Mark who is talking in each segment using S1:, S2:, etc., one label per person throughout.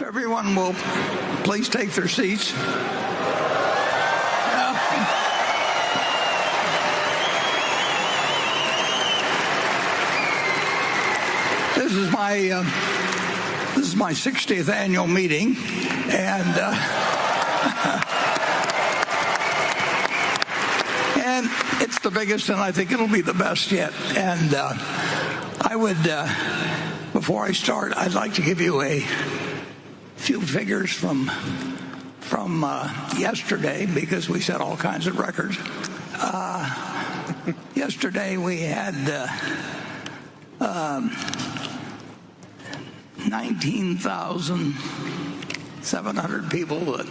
S1: If everyone will please take their seats. This is my 60th annual meeting, and and it's the biggest, and I think it'll be the best yet. And I would, before I start, I'd like to give you a few figures from yesterday, because we set all kinds of records. Yesterday we had 19,700 people that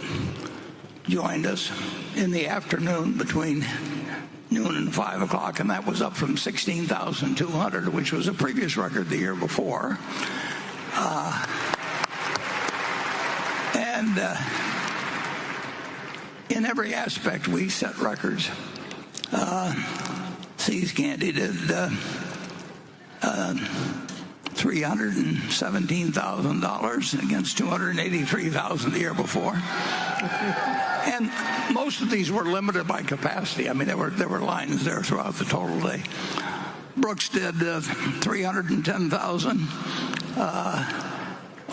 S1: joined us in the afternoon between noon and 5 o'clock, and that was up from 16,200, which was a previous record the year before. And in every aspect, we set records. Seas Candy did $317,000 against $283,000 the year before. And most of these were limited by capacity. I mean, there were lines there throughout the total day. Brooks did $310,000.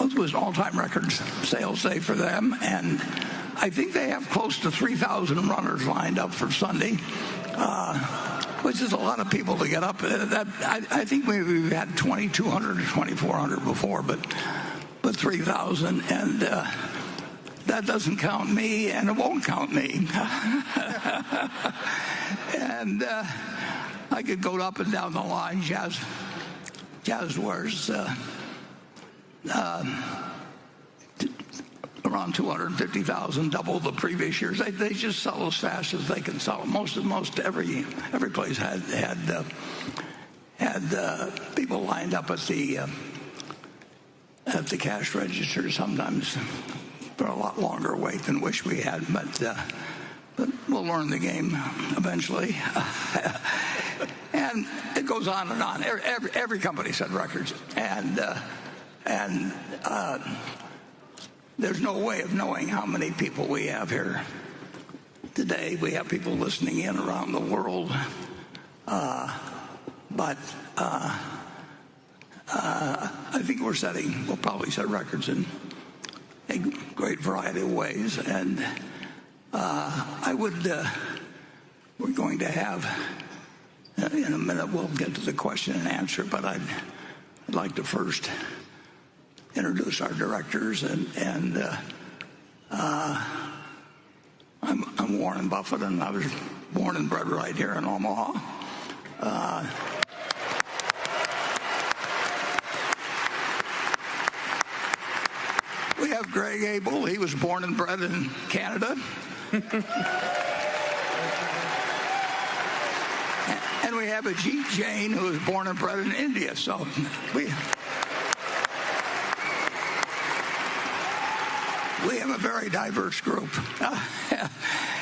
S1: It was an all-time record sales day for them, and I think they have close to 3,000 runners lined up for Sunday, which is a lot of people to get up. I think we've had 2,200 or 2,400 before, but 3,000, and that doesn't count me, and it won't count me. And I could go up and down the line. Jazzwares around 250,000, double the previous years. They just sell as fast as they can sell. Most every place had people lined up at the cash register, sometimes for a lot longer wait than wish we had, but we'll learn the game eventually. And it goes on and on. Every company set records, and there's no way of knowing how many people we have here today. We have people listening in around the world, but I think we'll probably set records in a great variety of ways. And we're going to have, in a minute, we'll get to the question and answer, but I'd like to first introduce our directors, and I'm Warren Buffett, and I was born and bred right here in Omaha. We have Greg Abel. He was born and bred in Canada. And we have Ajit Jain, who was born and bred in India. So we have a very diverse group.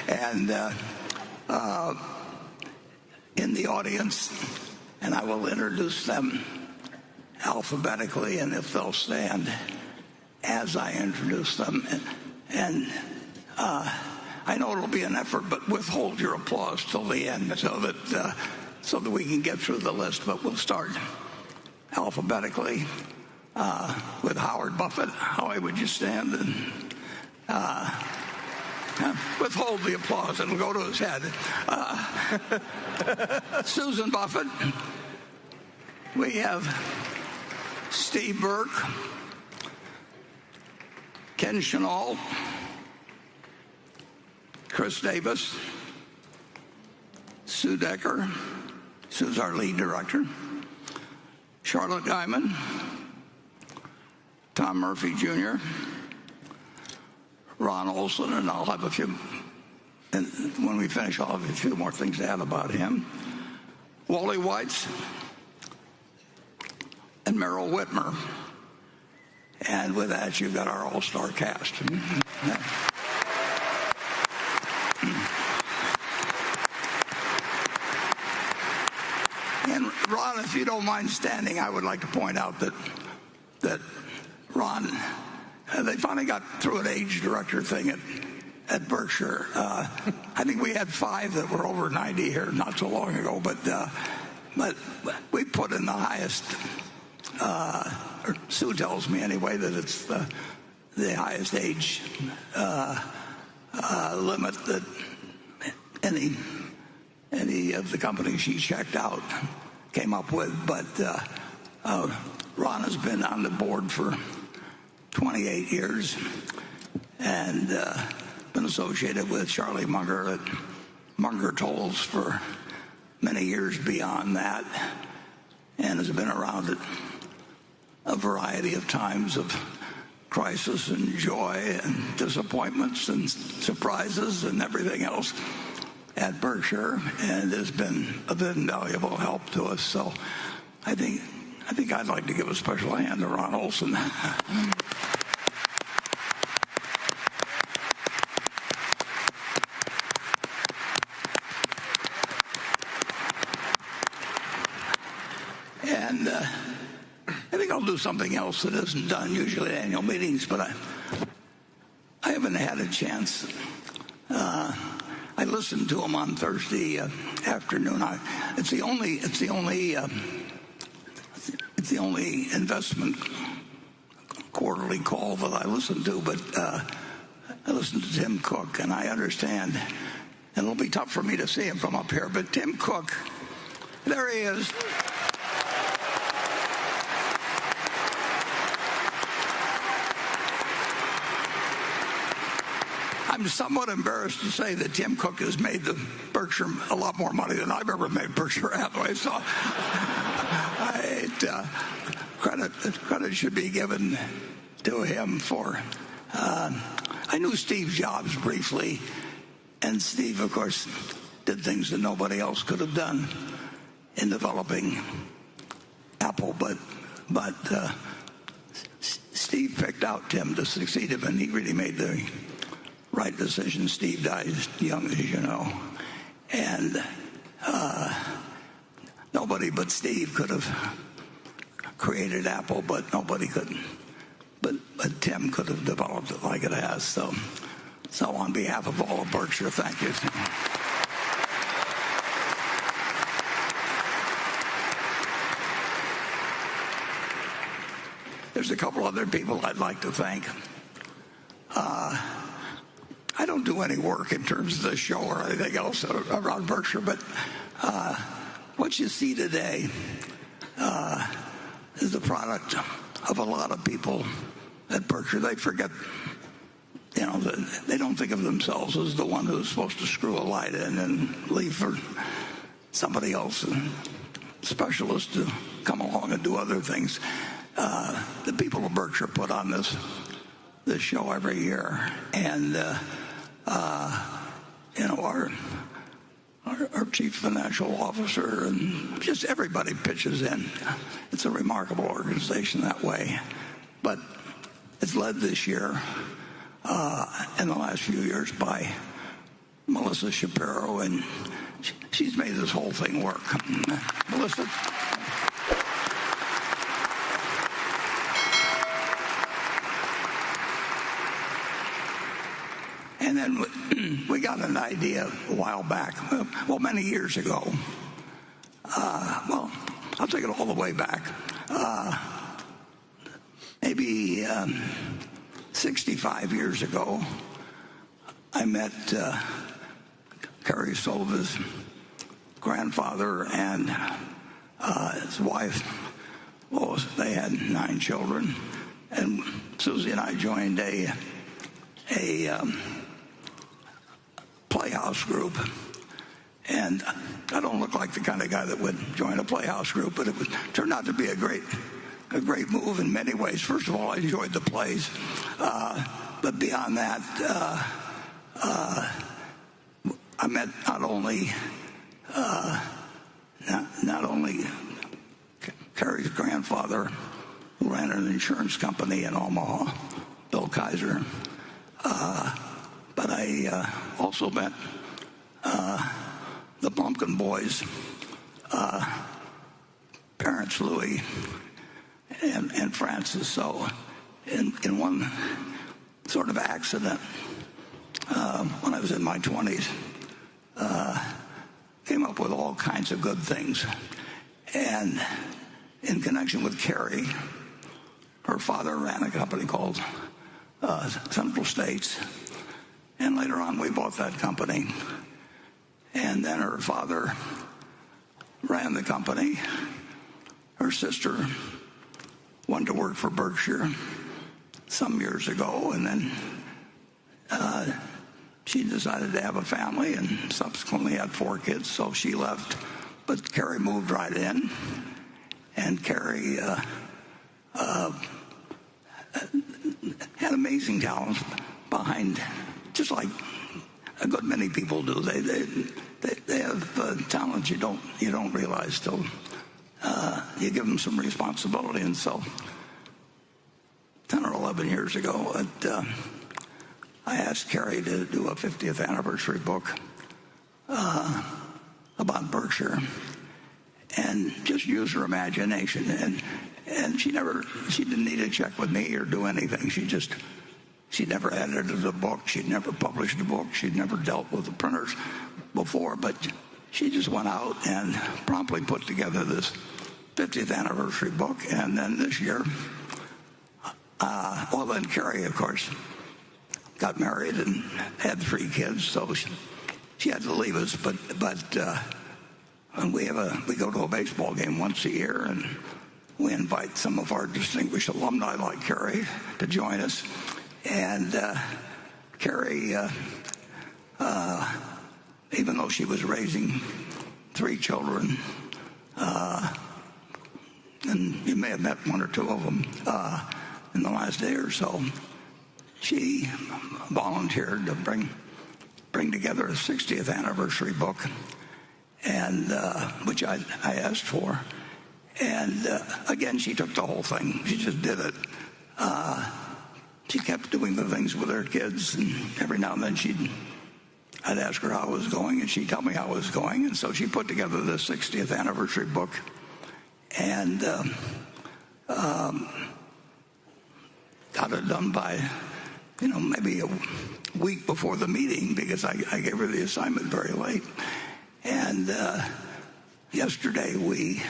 S1: And in the audience, and I will introduce them alphabetically, and if they'll stand as I introduce them. And I know it'll be an effort, but withhold your applause till the end so that we can get through the list. But we'll start alphabetically with Howard Buffett. Howie, would you stand and withhold the applause? It'll go to his head. Susan Buffett. We have Steve Burke, Ken Chenault, Chris Davis, Sue Decker. Sue's our lead director. Charlotte Guyman, Tom Murphy Jr., Ron Olson, and I'll have a few, and when we finish, I'll have a few more things to add about him. Wally Weitz and Merrill Whitmer. And with that, you've got our all-star cast. And Ron, if you don't mind standing, I would like to point out that Ron they finally got through an age director thing at Berkshire. I think we had 5 that were over 90 here not so long ago, but we put in the highest. Or Sue tells me anyway that it's the highest age limit that any of the companies she checked out came up with. But Ron has been on the board for 28 years and been associated with Charlie Munger at Munger Tolls for many years beyond that, and has been around at a variety of times of crisis and joy and disappointments and surprises and everything else at Berkshire, and has been of invaluable help to us. So I think I'd like to give a special hand to Ron Olson. And I think I'll do something else that isn't done usually at annual meetings, but I haven't had a chance. I listened to him on Thursday afternoon. It's the only investment quarterly call that I listen to, but I listened to Tim Cook, and I understand, and it'll be tough for me to see him from up here, but Tim Cook, there he is. I'm somewhat embarrassed to say that Tim Cook has made the Berkshire a lot more money than I've ever made Berkshire Hathaway. So credit should be given to him for. I knew Steve Jobs briefly, and Steve, of course, did things that nobody else could have done in developing Apple. But Steve picked out Tim to succeed him, and he really made the right decision. Steve died young, as you know, and nobody but Steve could have created Apple, but nobody could. But Tim could have developed it like it has. So on behalf of all of Berkshire, thank you. There's a couple other people I'd like to thank. I don't do any work in terms of the show or anything else around Berkshire, but what you see today is the product of a lot of people at Berkshire. They forget, they don't think of themselves as the one who's supposed to screw a light in and leave for somebody else, and specialists to come along and do other things. The people of Berkshire put on this show every year, and our chief financial officer and just everybody pitches in. It's a remarkable organization that way, but it's led this year in the last few years by Melissa Shapiro, and she's made this whole thing work. Melissa. And then we got an idea a while back, many years ago. I'll take it all the way back. Maybe 65 years ago, I met Carrie Silva's grandfather and his wife. Well, they had 9 children, and Susie and I joined a playhouse group, and I don't look like the kind of guy that would join a playhouse group, but it turned out to be a great move in many ways. First of all, I enjoyed the plays, but beyond that, I met not only Carrie's grandfather, who ran an insurance company in Omaha, Bill Kaiser, but I also met the Pumpkin Boys, parents Louis and Francis. So in one sort of accident, when I was in my 20s, came up with all kinds of good things. And in connection with Carrie, her father ran a company called Central States. And later on, we bought that company. And then her father ran the company. Her sister went to work for Berkshire some years ago, and then she decided to have a family and subsequently had 4 kids, so she left. But Carrie moved right in, and Carrie had amazing talents behind, just like a good many people do. They have talents you don't realize till you give them some responsibility. And so 10 or 11 years ago, I asked Carrie to do a 50th anniversary book about Berkshire and just use her imagination. And she didn't need to check with me or do anything. She never edited a book. She'd never published a book. She'd never dealt with the printers before. But she just went out and promptly put together this 50th anniversary book. And then this year, then Carrie, of course, got married and had 3 kids, so she had to leave us. But we go to a baseball game once a year, and we invite some of our distinguished alumni like Carrie to join us. And Carrie, even though she was raising 3 children, and you may have met 1 or 2 of them in the last day or so, she volunteered to bring together a 60th anniversary book, and which I asked for. And again, she took the whole thing. She just did it. She kept doing the things with her kids, and every now and then I'd ask her how it was going, and she'd tell me how it was going. And so she put together the 60th anniversary book, and got it done by, maybe a week before the meeting, because I gave her the assignment very late. And yesterday we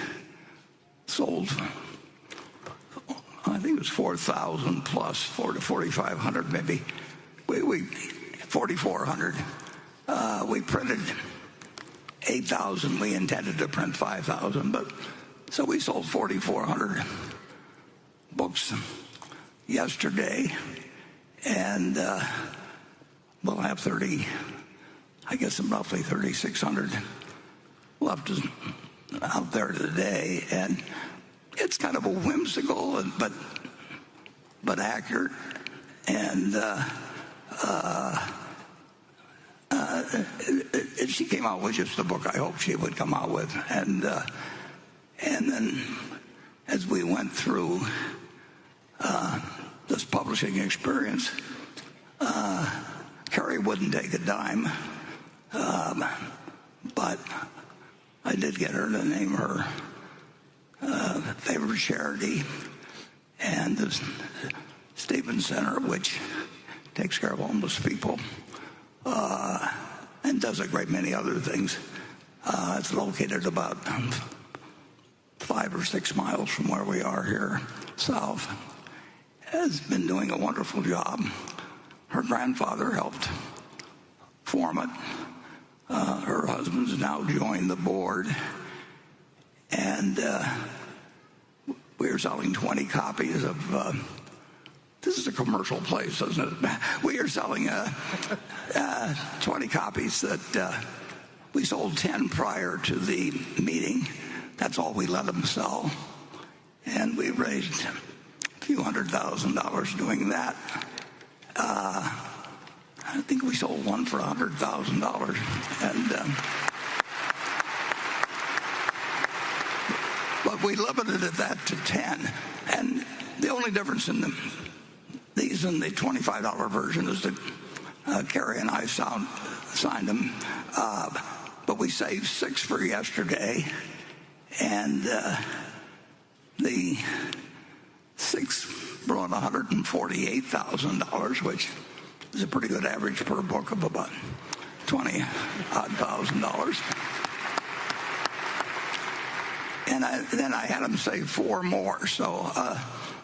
S1: sold, I think it was 4,000 plus, 4,000 to 4,500 maybe. 4,400. We printed 8,000. We intended to print 5,000, but so we sold 4,400 books yesterday, and we'll have roughly 3,600 left out there today. And it's kind of a whimsical but accurate, and if she came out with just the book I hoped she would come out with. And then as we went through this publishing experience, Carrie wouldn't take a dime, but I did get her to name her favorite charity, and the Stevens Center, which takes care of homeless people and does a great many other things. It's located about 5 or 6 miles from where we are here south. Has been doing a wonderful job. Her grandfather helped form it. Her husband's now joined the board, and we are selling 20 copies of this is a commercial place, isn't it? We are selling 20 copies that we sold 10 prior to the meeting. That's all we let them sell, and we raised a few $100,000 doing that. I think we sold one for $100,000, and but we limited that to 10. And the only difference in these and the $25 version is that Carrie and I signed them, but we saved 6 for yesterday, and the 6 were around $148,000, which is a pretty good average per book of about $20,000. And then I had him say 4 more. So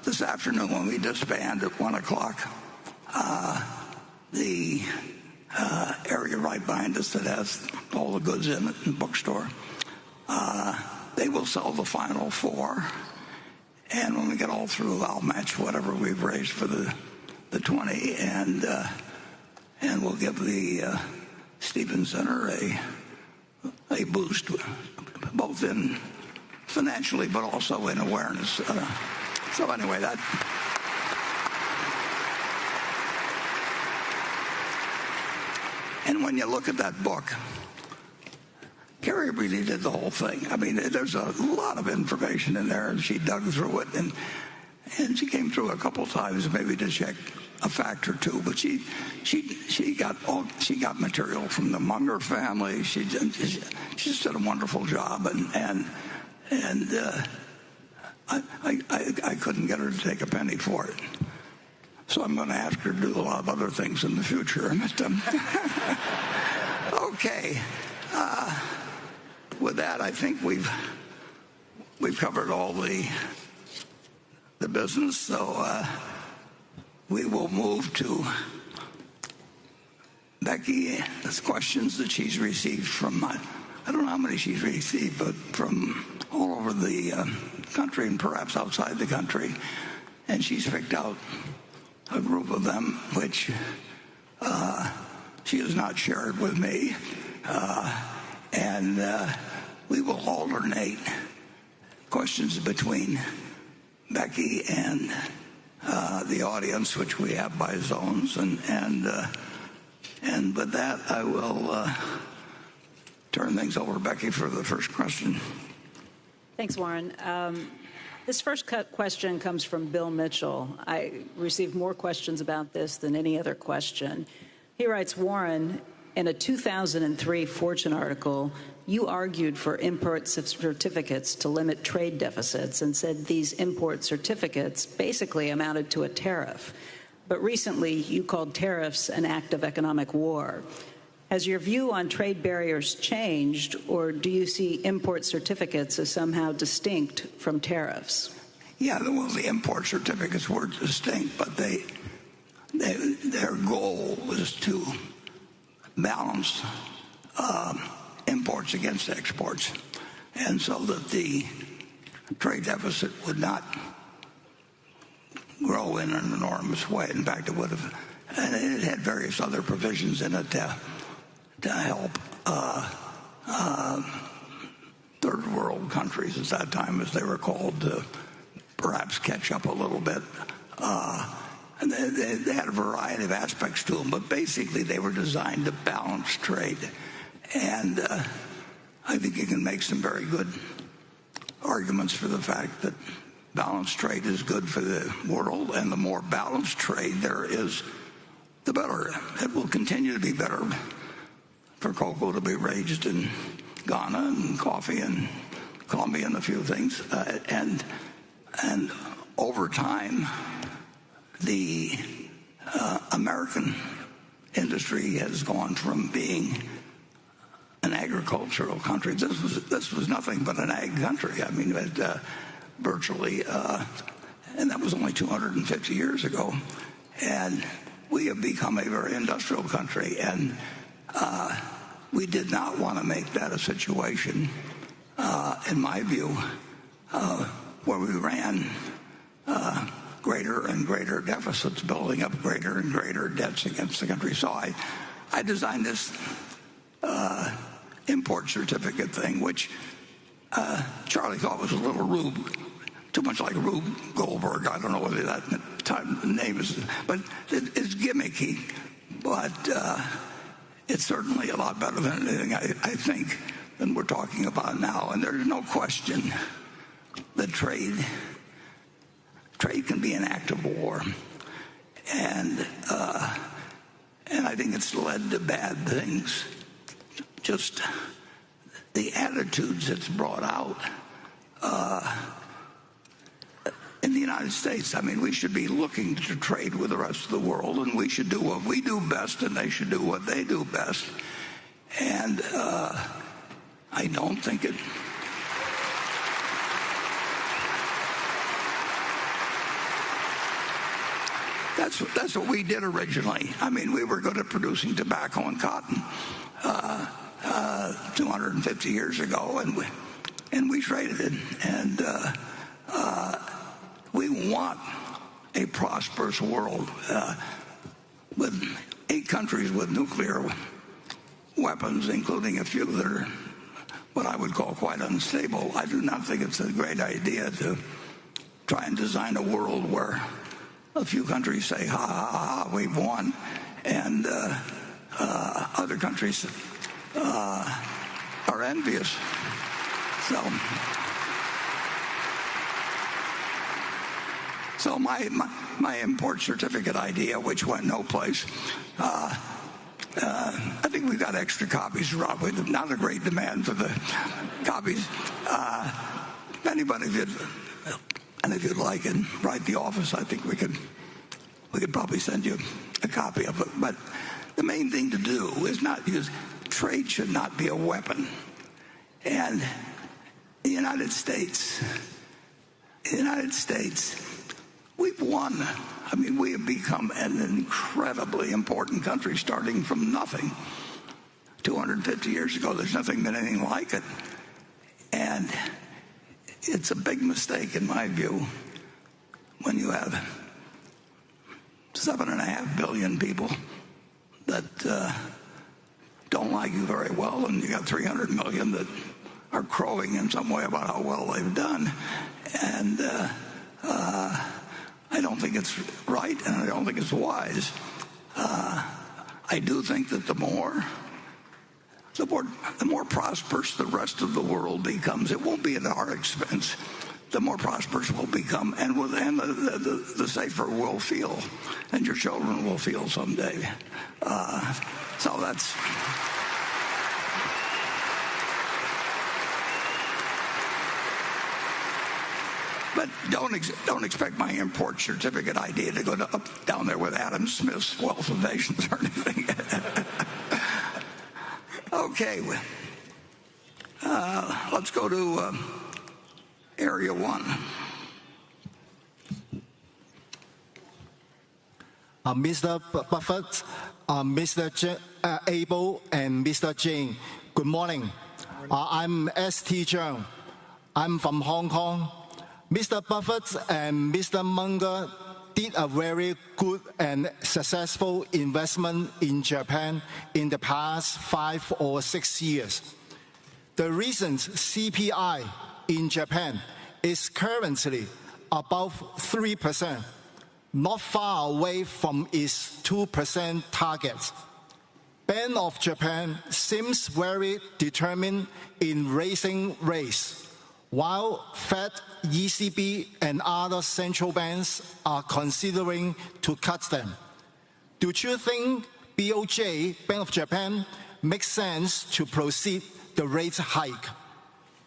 S1: this afternoon when we disband at 1 o'clock, the area right behind us that has all the goods in it, in the bookstore, they will sell the final 4. And when we get all through, I'll match whatever we've raised for the 20, and we'll give the Stephen Center a boost, both in financially but also in awareness. So anyway, that. And when you look at that book, Carrie really did the whole thing. I mean, there's a lot of information in there, and she dug through it, and she came through a couple times maybe to check a fact or two. But she got material from the Munger family. She just did a wonderful job, and I couldn't get her to take a penny for it. So I'm going to ask her to do a lot of other things in the future. Okay. With that, I think we've covered all the business. So we will move to Becky's questions that she's received from, I don't know how many she's received, but from all over the country and perhaps outside the country. And she's picked out a group of them, which she has not shared with me. And we will alternate questions between Becky and the audience, which we have by zones. And with that, I will turn things over to Becky for the first question.
S2: Thanks, Warren. This first question comes from Bill Mitchell. I received more questions about this than any other question. He writes, Warren, in a 2003 Fortune article, you argued for import certificates to limit trade deficits and said these import certificates basically amounted to a tariff. But recently, you called tariffs an act of economic war. Has your view on trade barriers changed, or do you see import certificates as somehow distinct from tariffs?
S1: Yeah, well, the import certificates were distinct, but their goal was to balance imports against exports, and so that the trade deficit would not grow in an enormous way. In fact, it would have, and it had various other provisions in it to help third world countries at that time, as they were called, to perhaps catch up a little bit. And they had a variety of aspects to them, but basically they were designed to balance trade. And I think you can make some very good arguments for the fact that balanced trade is good for the world, and the more balanced trade there is, the better. It will continue to be better for cocoa to be raised in Ghana, and coffee in Colombia, and a few things. And over time, the American industry has gone from being an agricultural country. This was nothing but an ag country. I mean, virtually, and that was only 250 years ago. And we have become a very industrial country, and we did not want to make that a situation, in my view, where we ran greater and greater deficits, building up greater and greater debts against the country. So I designed this import certificate thing, which Charlie thought was a little Rube, too much like Rube Goldberg. I don't know whether that name is, but it's gimmicky. But it's certainly a lot better than anything I think than we're talking about now. And there's no question that trade can be an act of war, and I think it's led to bad things. Just the attitudes it's brought out in the United United States. I mean, we should be looking to trade with the rest of the world, and we should do what we do best, and they should do what they do best. And I don't think it... That's what we did originally. I mean, we were good at producing tobacco and cotton 250 years ago, and we traded it. And we want a prosperous world with 8 countries with nuclear weapons, including a few that are what I would call quite unstable. I do not think it's a great idea to try and design a world where a few countries say, ha, ha, ha, we've won, and other countries are envious. So my import certificate idea, which went no place, I think we've got extra copies, Rob. With not a great demand for the copies. If anybody did, and if you'd like, and write the office, I think we could probably send you a copy of it. But the main thing to do is not use trade. Should not be a weapon. And the United States, we've won. I mean, we have become an incredibly important country, starting from nothing 250 years ago. There's nothing been anything like it. And it's a big mistake, in my view, when you have 7.5 billion people that don't like you very well, and you got 300 million that are crowing in some way about how well they've done. And I don't think it's right, and I don't think it's wise. I do think that the more prosperous the rest of the world becomes, it won't be at our expense. The more prosperous we'll become, and the safer we'll feel, and your children will feel someday. So that's... But don't expect my import certificate idea to go up down there with Adam Smith's Wealth of Nations or anything. Okay, let's go to Area 1.
S3: Mr. Buffett, Mr. Abel, and Mr. Jane, good morning. I'm S.T. Zhang. I'm from Hong Kong. Mr. Buffett and Mr. Munger did a very good and successful investment in Japan in the past 5 or 6 years. The recent CPI in Japan is currently above 3%, not far away from its 2% target. Bank of Japan seems very determined in raising rates, while Fed, ECB, and other central banks are considering to cut them. Do you think BOJ, Bank of Japan, makes sense to proceed the rate hike?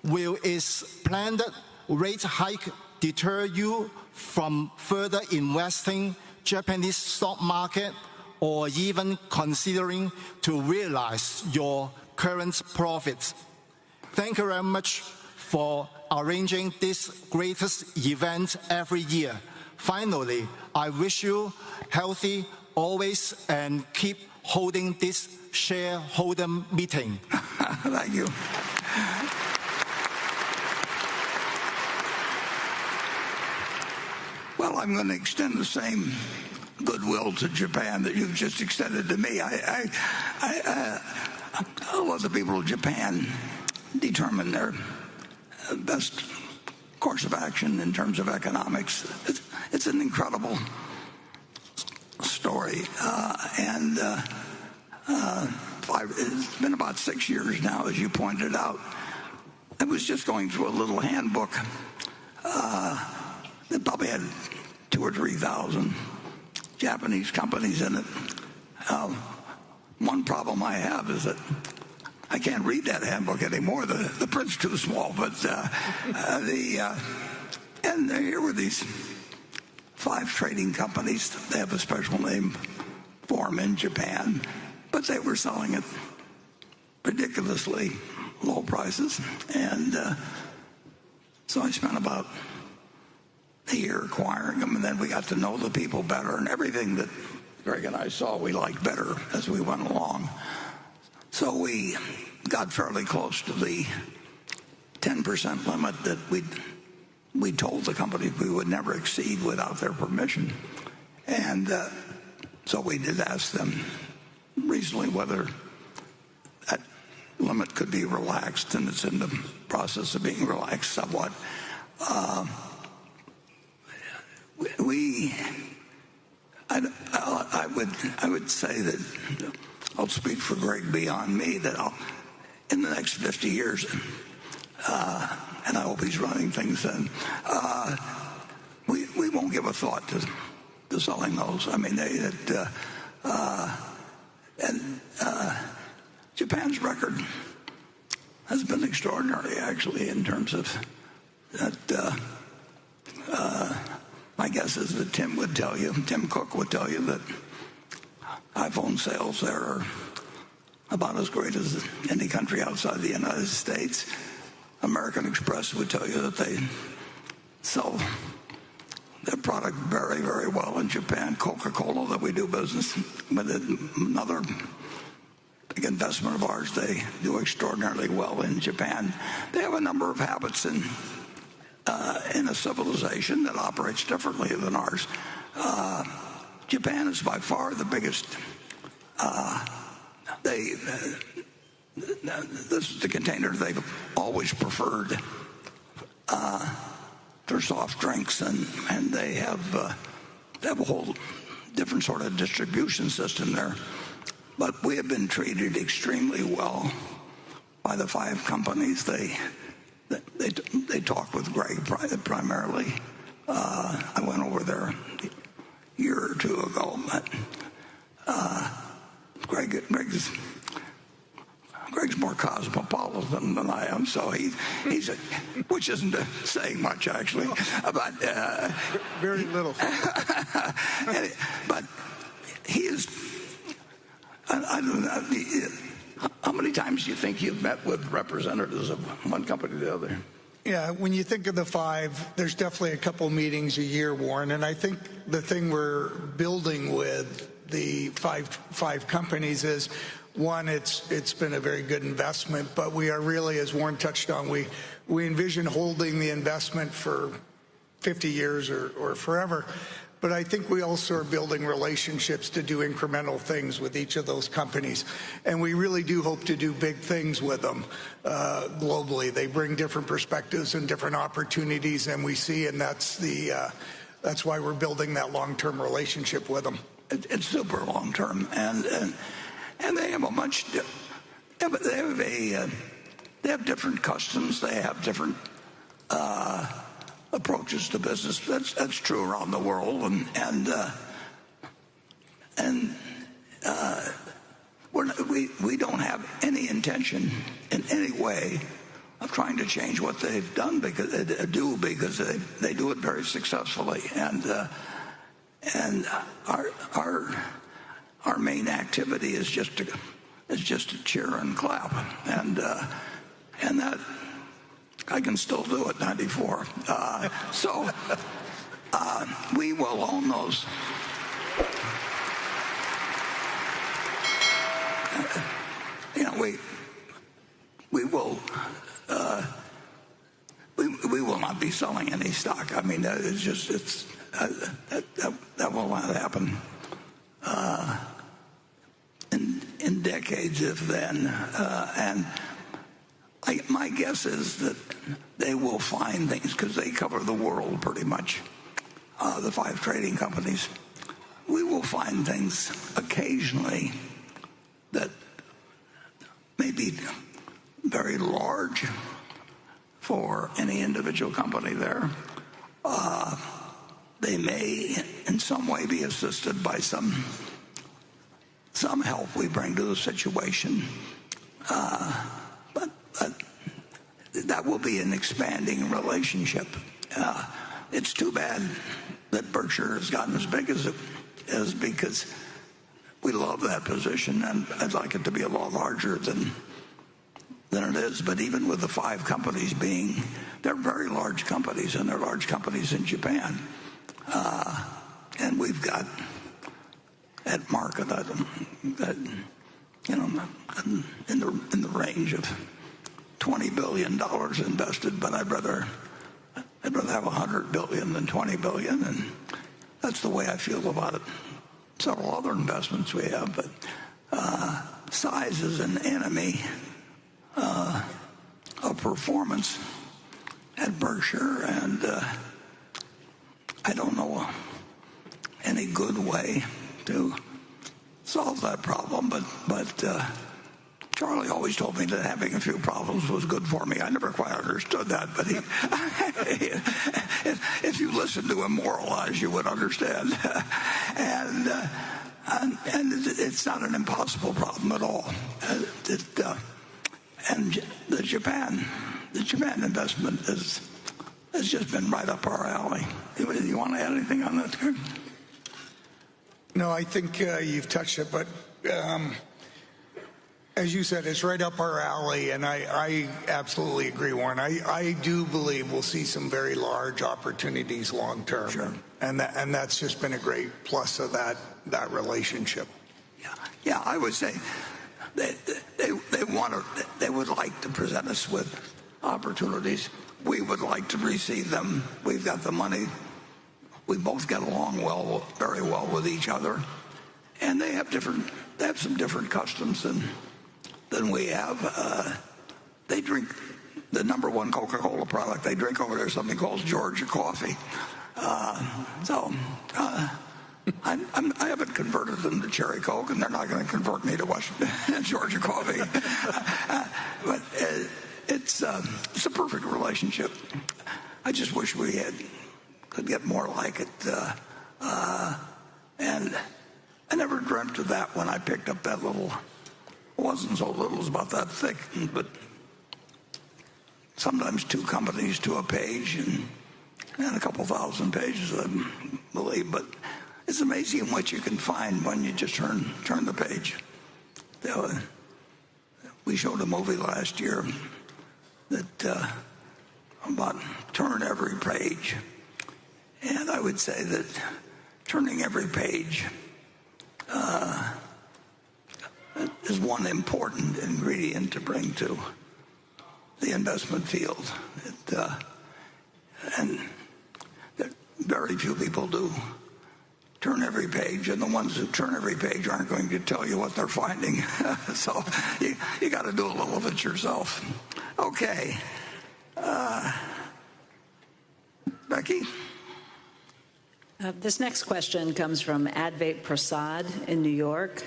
S3: Will its planned rate hike deter you from further investing Japanese stock market or even considering to realize your current profits? Thank you very much for arranging this greatest event every year. Finally, I wish you healthy always and keep holding this shareholder meeting.
S1: Thank you. Well, I'm going to extend the same goodwill to Japan that you've just extended to me. I let the people of Japan determine their best course of action in terms of economics. It's an incredible story, and it's been about 6 years now, as you pointed out. I was just going through a little handbook that probably had 2,000 or 3,000 Japanese companies in it. One problem I have is that I can't read that handbook anymore. The print's too small. But and here were these 5 trading companies. They have a special name for them in Japan, but they were selling at ridiculously low prices. And so I spent about a year acquiring them, and then we got to know the people better, and everything that Greg and I saw we liked better as we went along. So we got fairly close to the 10% limit that we told the company we would never exceed without their permission. And so we did ask them recently whether that limit could be relaxed, and it's in the process of being relaxed somewhat. I would say that I'll speak for Greg beyond me, that in the next 50 years, and I hope he's running things then, we won't give a thought to selling those. I mean, Japan's record has been extraordinary, actually, in terms of that. My guess is that Tim Cook would tell you that iPhone sales there are about as great as any country outside the United States. American Express would tell you that they sell their product very, very well in Japan. Coca-Cola, that we do business with, another big investment of ours, they do extraordinarily well in Japan. They have a number of habits in a civilization that operates differently than ours. Japan is by far the biggest. This is the container they've always preferred for soft drinks, and they have a whole different sort of distribution system there. But we have been treated extremely well by the 5 companies. They talk with Greg primarily. I went over there a year or 2 ago. Greg's more cosmopolitan than I am, so he's which isn't saying much, actually. But
S4: very little.
S1: But he is. I don't know. How many times do you think you've met with representatives of one company to the other?
S4: Yeah, when you think of the 5, there's definitely a couple meetings a year, Warren. And I think the thing we're building with the five companies is, one, it's been a very good investment, but we are really, as Warren touched on, we envision holding the investment for 50 years or forever. But I think we also are building relationships to do incremental things with each of those companies. And we really do hope to do big things with them globally. They bring different perspectives and different opportunities, and we see, and that's why we're building that long-term relationship with them.
S1: It's super long-term, and they have they have different customs. They have different approaches to business. That's true around the world, we don't have any intention in any way of trying to change what they've done because they do it very successfully, and our main activity is just to cheer and clap, and that I can still do at 94. So we will own those. We will not be selling any stock. I mean, that will not happen in decades, if then. And my guess is that they will find things, because they cover the world pretty much, the 5 trading companies. We will find things occasionally that may be very large for any individual company there. They may in some way be assisted by some help we bring to the situation. But that will be an expanding relationship. It's too bad that Berkshire has gotten as big as it is because we love that position, and I'd like it to be a lot larger than it is. But even with the 5 companies they're very large companies, and they're large companies in Japan. And we've got at market, in the range of $20 billion invested, but I'd rather have $100 billion than $20 billion, and that's the way I feel about it. Several other investments we have, but size is an enemy of performance at Berkshire, and I don't know any good way to solve that problem, but Charlie always told me that having a few problems was good for me. I never quite understood that, but if you listen to him moralize, you would understand. And it's not an impossible problem at all. And the Japan investment has just been right up our alley. You want to add anything on that, Kirk?
S4: No, I think you've touched it, but as you said, it's right up our alley, and I absolutely agree, Warren. I do believe we'll see some very large opportunities long term,
S1: sure.
S4: and that's just been a great plus of that relationship.
S1: Yeah, I would say they would like to present us with opportunities. We would like to receive them. We've got the money. We both get along very well with each other, and they have some different customs than we have. They drink the number one Coca-Cola product they drink over there is something called Georgia coffee. I haven't converted them to Cherry Coke, and they're not going to convert me to Georgia coffee. But it's a perfect relationship. I just wish we could get more like it. And I never dreamt of that when I picked up that little. It wasn't so little, it was about that thick, but sometimes 2 companies to a page and a couple thousand pages, I believe. But it's amazing what you can find when you just turn the page. We showed a movie last year that about turn every page. And I would say that turning every page is one important ingredient to bring to the investment field. And very few people do turn every page, and the ones who turn every page aren't going to tell you what they're finding. So you got to do a little of it yourself. Okay. Becky?
S2: This next question comes from Advait Prasad in New York.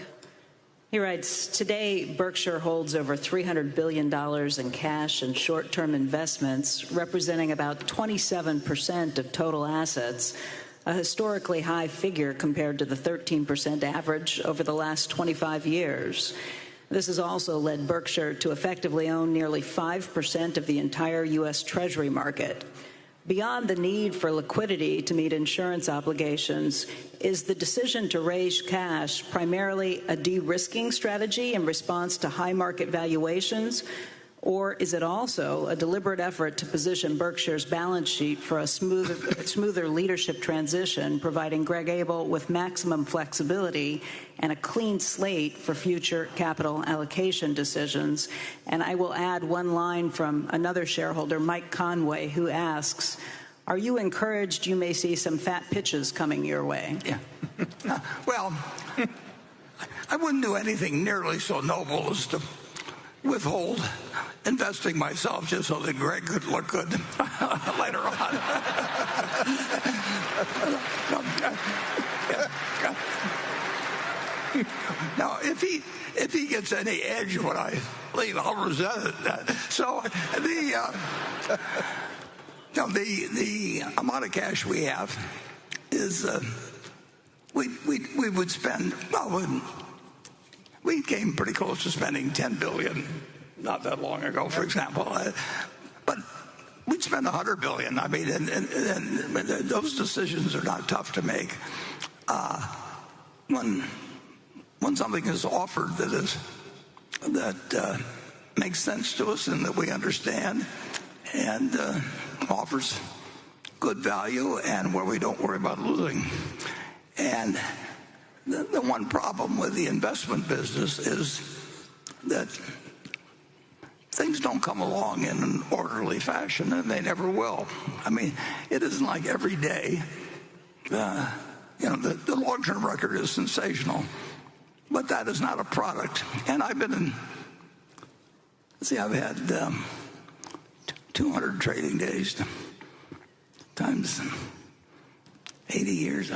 S2: He writes, today Berkshire holds over $300 billion in cash and short-term investments, representing about 27% of total assets, a historically high figure compared to the 13% average over the last 25 years. This has also led Berkshire to effectively own nearly 5% of the entire U.S. Treasury market. Beyond the need for liquidity to meet insurance obligations, is the decision to raise cash primarily a de-risking strategy in response to high market valuations, or is it also a deliberate effort to position Berkshire's balance sheet for a smoother leadership transition, providing Greg Abel with maximum flexibility and a clean slate for future capital allocation decisions? And I will add one line from another shareholder, Mike Conway, who asks, are you encouraged you may see some fat pitches coming your way?
S1: Yeah. Well, I wouldn't do anything nearly so noble as to withhold investing myself just so that Greg could look good later on. Now, if he gets any edge when I leave, I'll resent it. So the amount of cash we have is we would spend. Well, we came pretty close to spending $10 billion not that long ago, for example. But we'd spend $100 billion. I mean, and those decisions are not tough to make. When something is offered that makes sense to us and that we understand, and offers good value, and where we don't worry about losing. And the one problem with the investment business is that things don't come along in an orderly fashion, and they never will. I mean, it isn't like every day. The long-term record is sensational, but that is not a product. And I've been I've had 200 trading days times 80 years.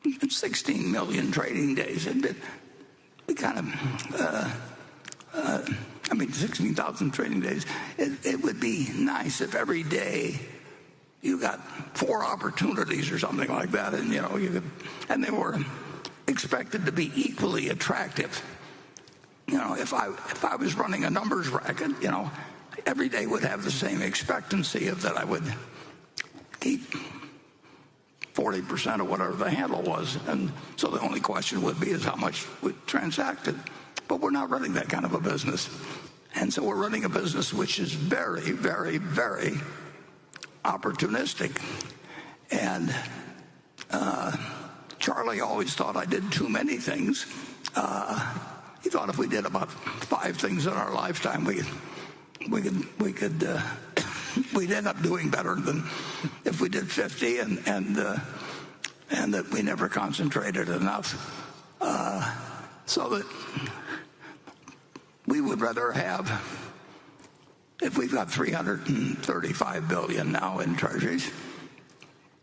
S1: It's 16 million trading days. We kind of, 16,000 trading days. It would be nice if every day you got 4 opportunities or something like that, and and they were expected to be equally attractive. If I was running a numbers racket, every day would have the same expectancy of that I would keep 40% of whatever the handle was, and so the only question would be is how much we transacted. But we're not running that kind of a business, and so we're running a business which is very, very, very opportunistic. And Charlie always thought I did too many things. He thought if we did about 5 things in our lifetime, we'd end up doing better than if we did 50, and that we never concentrated enough. So that we would rather have, if we've got $335 billion now in treasuries,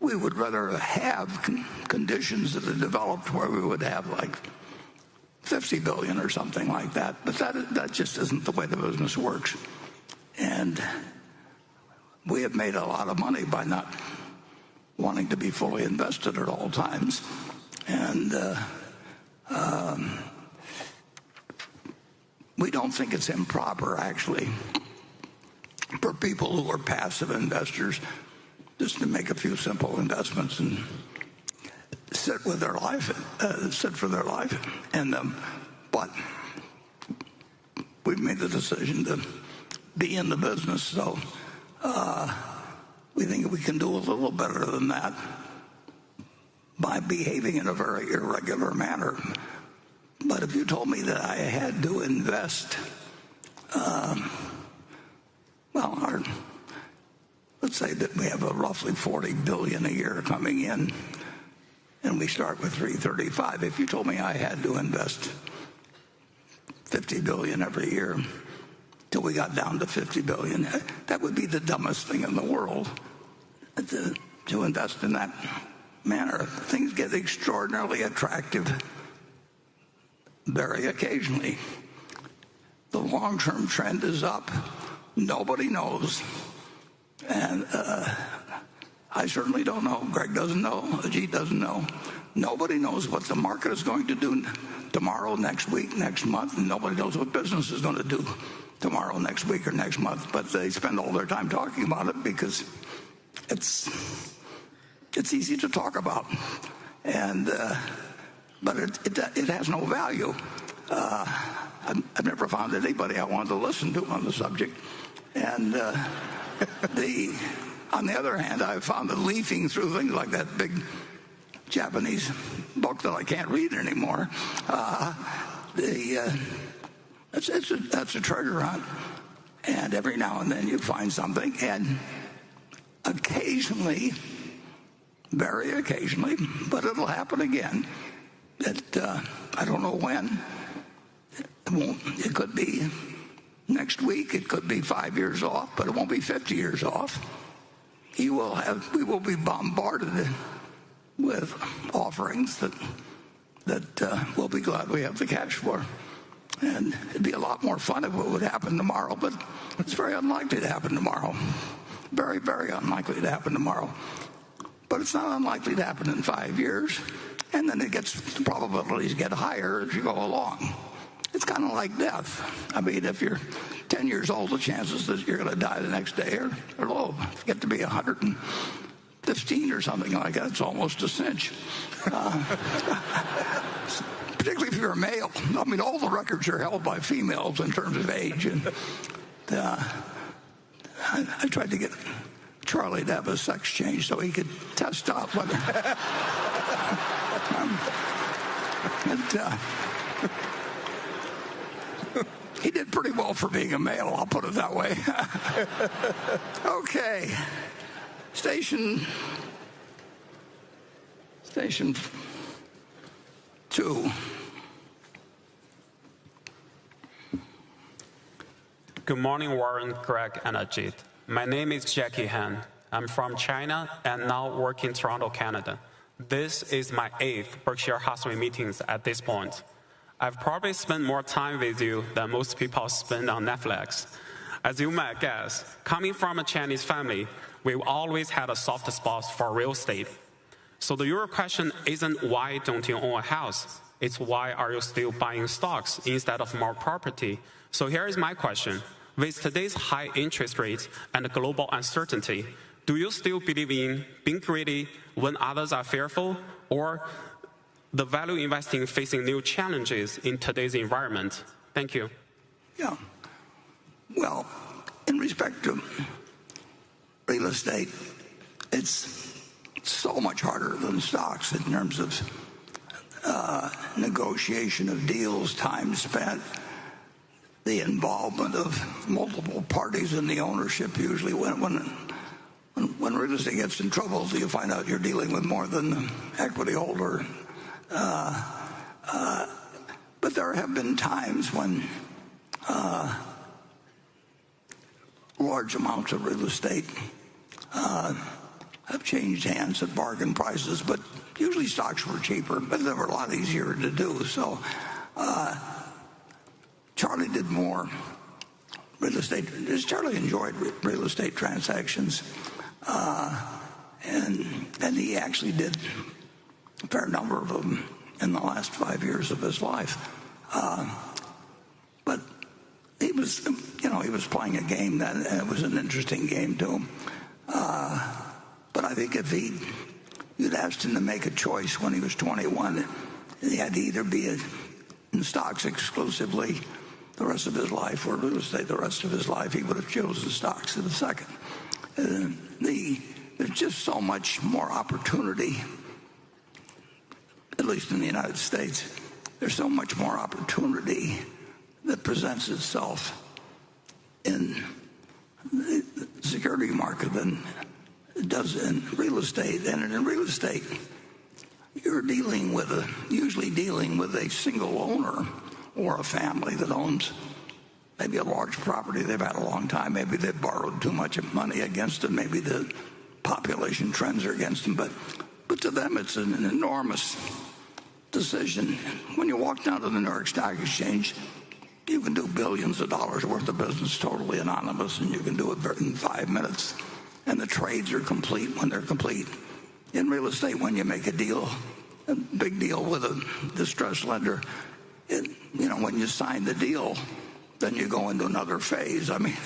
S1: we would rather have conditions that are developed where we would have like $50 billion or something like that. But that just isn't the way the business works. And we have made a lot of money by not wanting to be fully invested at all times. And we don't think it's improper, actually, for people who are passive investors just to make a few simple investments and sit for their life. But we've made the decision to be in the business, so we think we can do a little better than that by behaving in a very irregular manner. But if you told me that I had to invest, let's say that we have a roughly $40 billion a year coming in, and we start with 335. If you told me I had to invest $50 billion every year till we got down to $50 billion, that would be the dumbest thing in the world to invest in that manner. Things get extraordinarily attractive very occasionally. The long-term trend is up. Nobody knows. And I certainly don't know. Greg doesn't know. Ajit doesn't know. Nobody knows what the market is going to do tomorrow, next week, next month, and nobody knows what business is going to do tomorrow, next week, or next month. But they spend all their time talking about it because it's easy to talk about, and but it has no value. I've never found anybody I wanted to listen to on the subject, and on the other hand, I've found that leafing through things like that big Japanese book that I can't read anymore, that's a treasure hunt. And every now and then you find something, and occasionally, very occasionally, but it'll happen again, that I don't know when. It could be next week, it could be 5 years off, but it won't be 50 years off. We will be bombarded with offerings that we'll be glad we have the cash for. And it'd be a lot more fun if it would happen tomorrow, but it's very unlikely to happen tomorrow. Very, very unlikely to happen tomorrow. But it's not unlikely to happen in 5 years, and then the probabilities get higher as you go along. it's kind of like death. I mean, if you're 10 years old, the chances that you're going to die the next day are low. If you get to be 115 or something like that, it's almost a cinch. Particularly if you're a male. I mean, all the records are held by females in terms of age. And I tried to get Charlie to have a sex change so he could test out whether... he did pretty well for being a male, I'll put it that way. Okay. Station 2.
S5: Good morning, Warren, Greg, and Ajit. My name is Jackie Han. I'm from China and now work in Toronto, Canada. This is my 8th Berkshire Hathaway meetings at this point. I've probably spent more time with you than most people spend on Netflix. As you might guess, coming from a Chinese family, we've always had a soft spot for real estate. So the real question isn't why don't you own a house? It's why are you still buying stocks instead of more property? So here is my question. With today's high interest rates and global uncertainty, do you still believe in being greedy when others are fearful, or the value investing facing new challenges in today's environment? Thank you.
S1: Yeah. Well, in respect to real estate, it's so much harder than stocks in terms of negotiation of deals, time spent, the involvement of multiple parties in the ownership. Usually when real estate gets in trouble, you find out you're dealing with more than the equity holder. But there have been times when large amounts of real estate have changed hands at bargain prices, but usually stocks were cheaper, but they were a lot easier to do. So Charlie did more real estate. Charlie enjoyed real estate transactions, and he actually did a fair number of them in the last 5 years of his life. But he was playing a game that, and it was an interesting game to him. But I think if you'd asked him to make a choice when he was 21, he had to either be in stocks exclusively the rest of his life or real estate the rest of his life. He would have chosen stocks in a second. There's just so much more opportunity, at least in the United States. There's so much more opportunity that presents itself in the security market than it does in real estate. And in real estate, you're usually dealing with a single owner or a family that owns maybe a large property they've had a long time. Maybe they've borrowed too much money against it. Maybe the population trends are against them. But to them, it's an enormous decision. When you walk down to the New York Stock Exchange, you can do billions of dollars worth of business totally anonymous, and you can do it in 5 minutes. And the trades are complete when they're complete. In real estate, when you make a big deal with a distressed lender, when you sign the deal, then you go into another phase. I mean,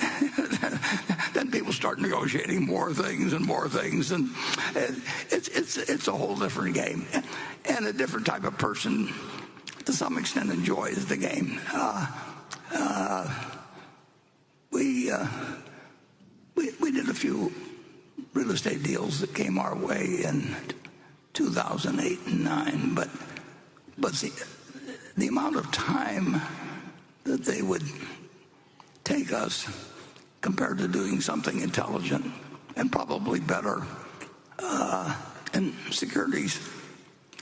S1: then people start negotiating more things, and it's a whole different game, and a different type of person, to some extent, enjoys the game. We did a few real estate deals that came our way in 2008 and 2009, but the amount of time that they would take us compared to doing something intelligent and probably better in securities,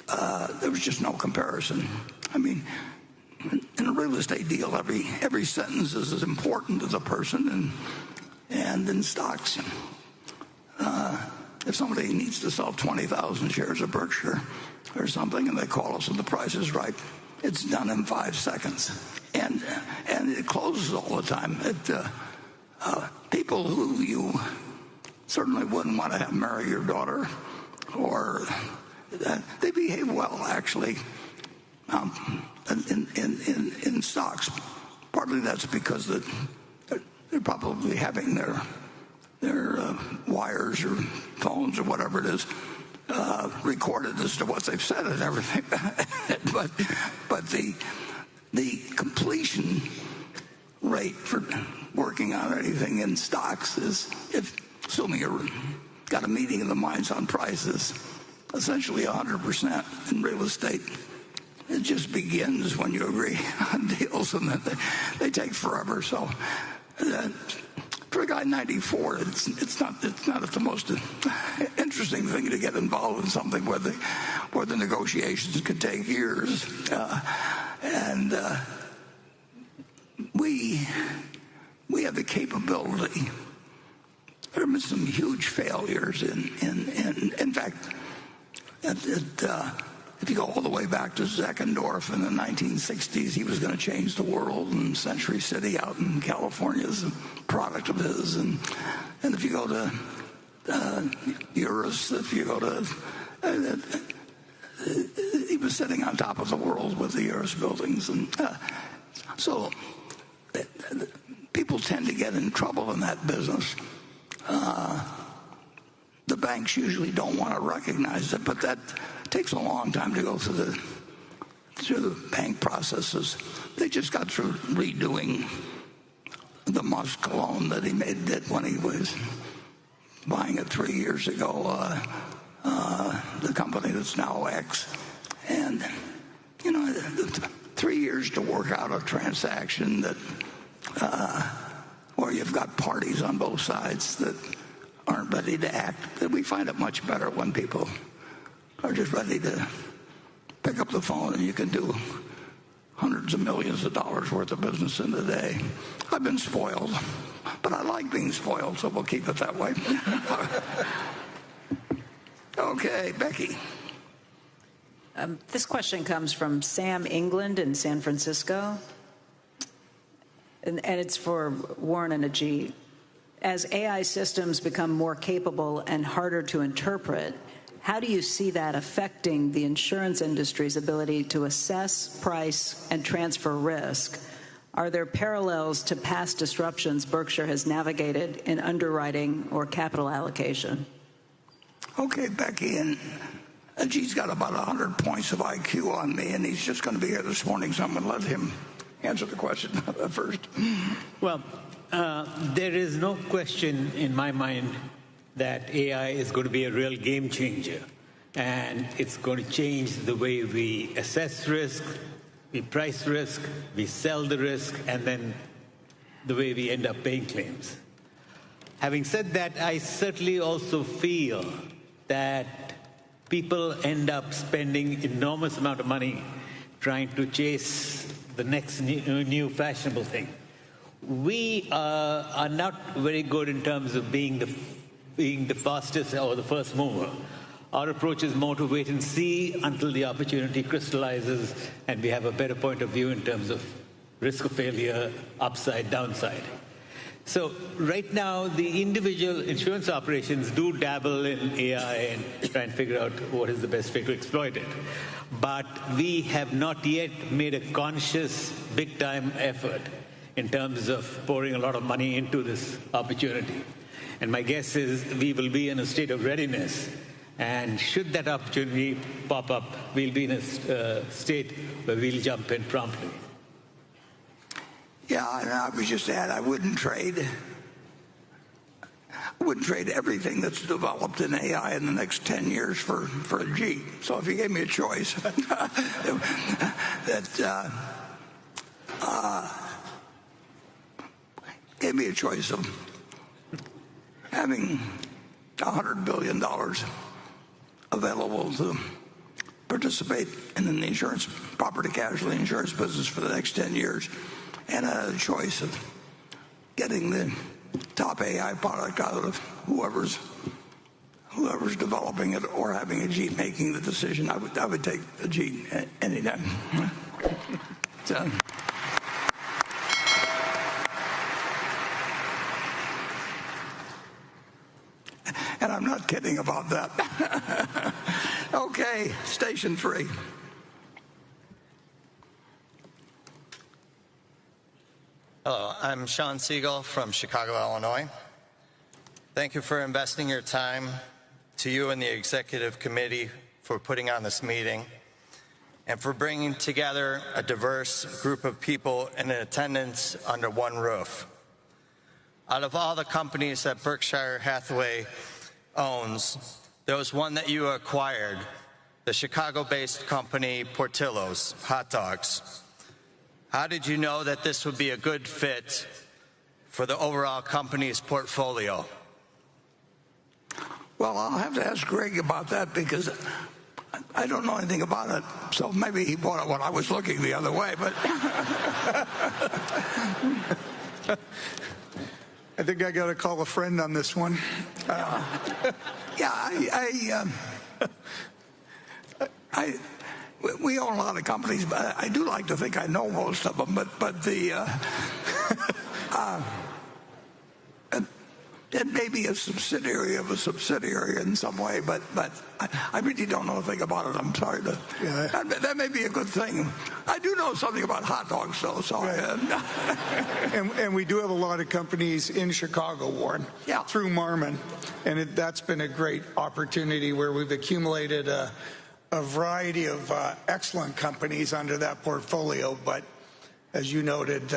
S1: there was just no comparison. I mean, in a real estate deal, every sentence is as important as a person, and in stocks, if somebody needs to sell 20,000 shares of Berkshire or something, and they call us and the price is right, it's done in 5 seconds, and it closes all the time. People who you certainly wouldn't want to have marry your daughter, or they behave well, actually. in stocks. Partly that's because they're probably having their wires or phones or whatever it is recorded as to what they've said and everything. but the completion rate for working on anything in stocks is, assuming you've got a meeting of the minds on prices, essentially 100%. In real estate, it just begins when you agree on deals, and then they take forever. So for a guy 94, it's not the most interesting thing to get involved in something where the negotiations could take years. We have the capability. There have been some huge failures in fact, if you go all the way back to Zeckendorf in the 1960s, he was going to change the world, and Century City out in California is a product of his. And if you go to Eurus, if you go to he was sitting on top of the world with the Eurus buildings, and so people tend to get in trouble in that business. The banks usually don't want to recognize it, but that takes a long time to go through the bank processes. They just got through redoing the Musk loan that he did when he was buying it 3 years ago, the company that's now X. And, 3 years to work out a transaction that where you've got parties on both sides that aren't ready to act. We find it much better when people are just ready to pick up the phone, and you can do hundreds of millions of dollars worth of business in a day. I've been spoiled, but I like being spoiled, so we'll keep it that way. Okay, Becky.
S2: This question comes from Sam England in San Francisco, and it's for Warren and Ajit. As AI systems become more capable and harder to interpret, how do you see that affecting the insurance industry's ability to assess, price, and transfer risk? Are there parallels to past disruptions Berkshire has navigated in underwriting or capital allocation?
S1: Okay, Becky, and Ajit's got about 100 points of IQ on me, and he's just going to be here this morning, so I'm going to let him answer the question first.
S6: Well, there is no question in my mind that AI is going to be a real game changer, and it's going to change the way we assess risk, we price risk, we sell the risk, and then the way we end up paying claims. Having said that, I certainly also feel that people end up spending enormous amount of money trying to chase the next new fashionable thing. We are not very good in terms of being the fastest or the first mover. Our approach is more to wait and see until the opportunity crystallizes and we have a better point of view in terms of risk of failure, upside, downside. So right now, the individual insurance operations do dabble in AI and try and figure out what is the best way to exploit it. But we have not yet made a conscious, big-time effort in terms of pouring a lot of money into this opportunity. And my guess is we will be in a state of readiness. And should that opportunity pop up, we'll be in a state where we'll jump in promptly.
S1: Yeah, and I would just add, I wouldn't trade everything that's developed in AI in the next 10 years for a G. So if you gave me a choice, gave me a choice of having $100 billion available to participate in the insurance, property casualty insurance business for the next 10 years, and a choice of getting the top AI product out of whoever's developing it, or having a G making the decision. I would take a G any time. So, and I'm not kidding about that. Okay, station 3.
S7: Hello, I'm Sean Siegel from Chicago, Illinois. Thank you for investing your time, to you and the executive committee for putting on this meeting, and for bringing together a diverse group of people in attendance under one roof. Out of all the companies that Berkshire Hathaway owns, there was one that you acquired, the Chicago-based company Portillo's Hot Dogs. How did you know that this would be a good fit for the overall company's portfolio?
S1: Well, I'll have to ask Greg about that because I don't know anything about it. So maybe he bought it when I was looking the other way. But
S4: I think I got to call a friend on this one.
S1: We own a lot of companies, but I do like to think I know most of them. But it may be a subsidiary of a subsidiary in some way, but I really don't know a thing about it. I'm sorry. That may be a good thing. I do know something about hot dogs, though. So
S4: and we do have a lot of companies in Chicago, Warren, through Marmon, and that's been a great opportunity where we've accumulated a variety of excellent companies under that portfolio. But as you noted,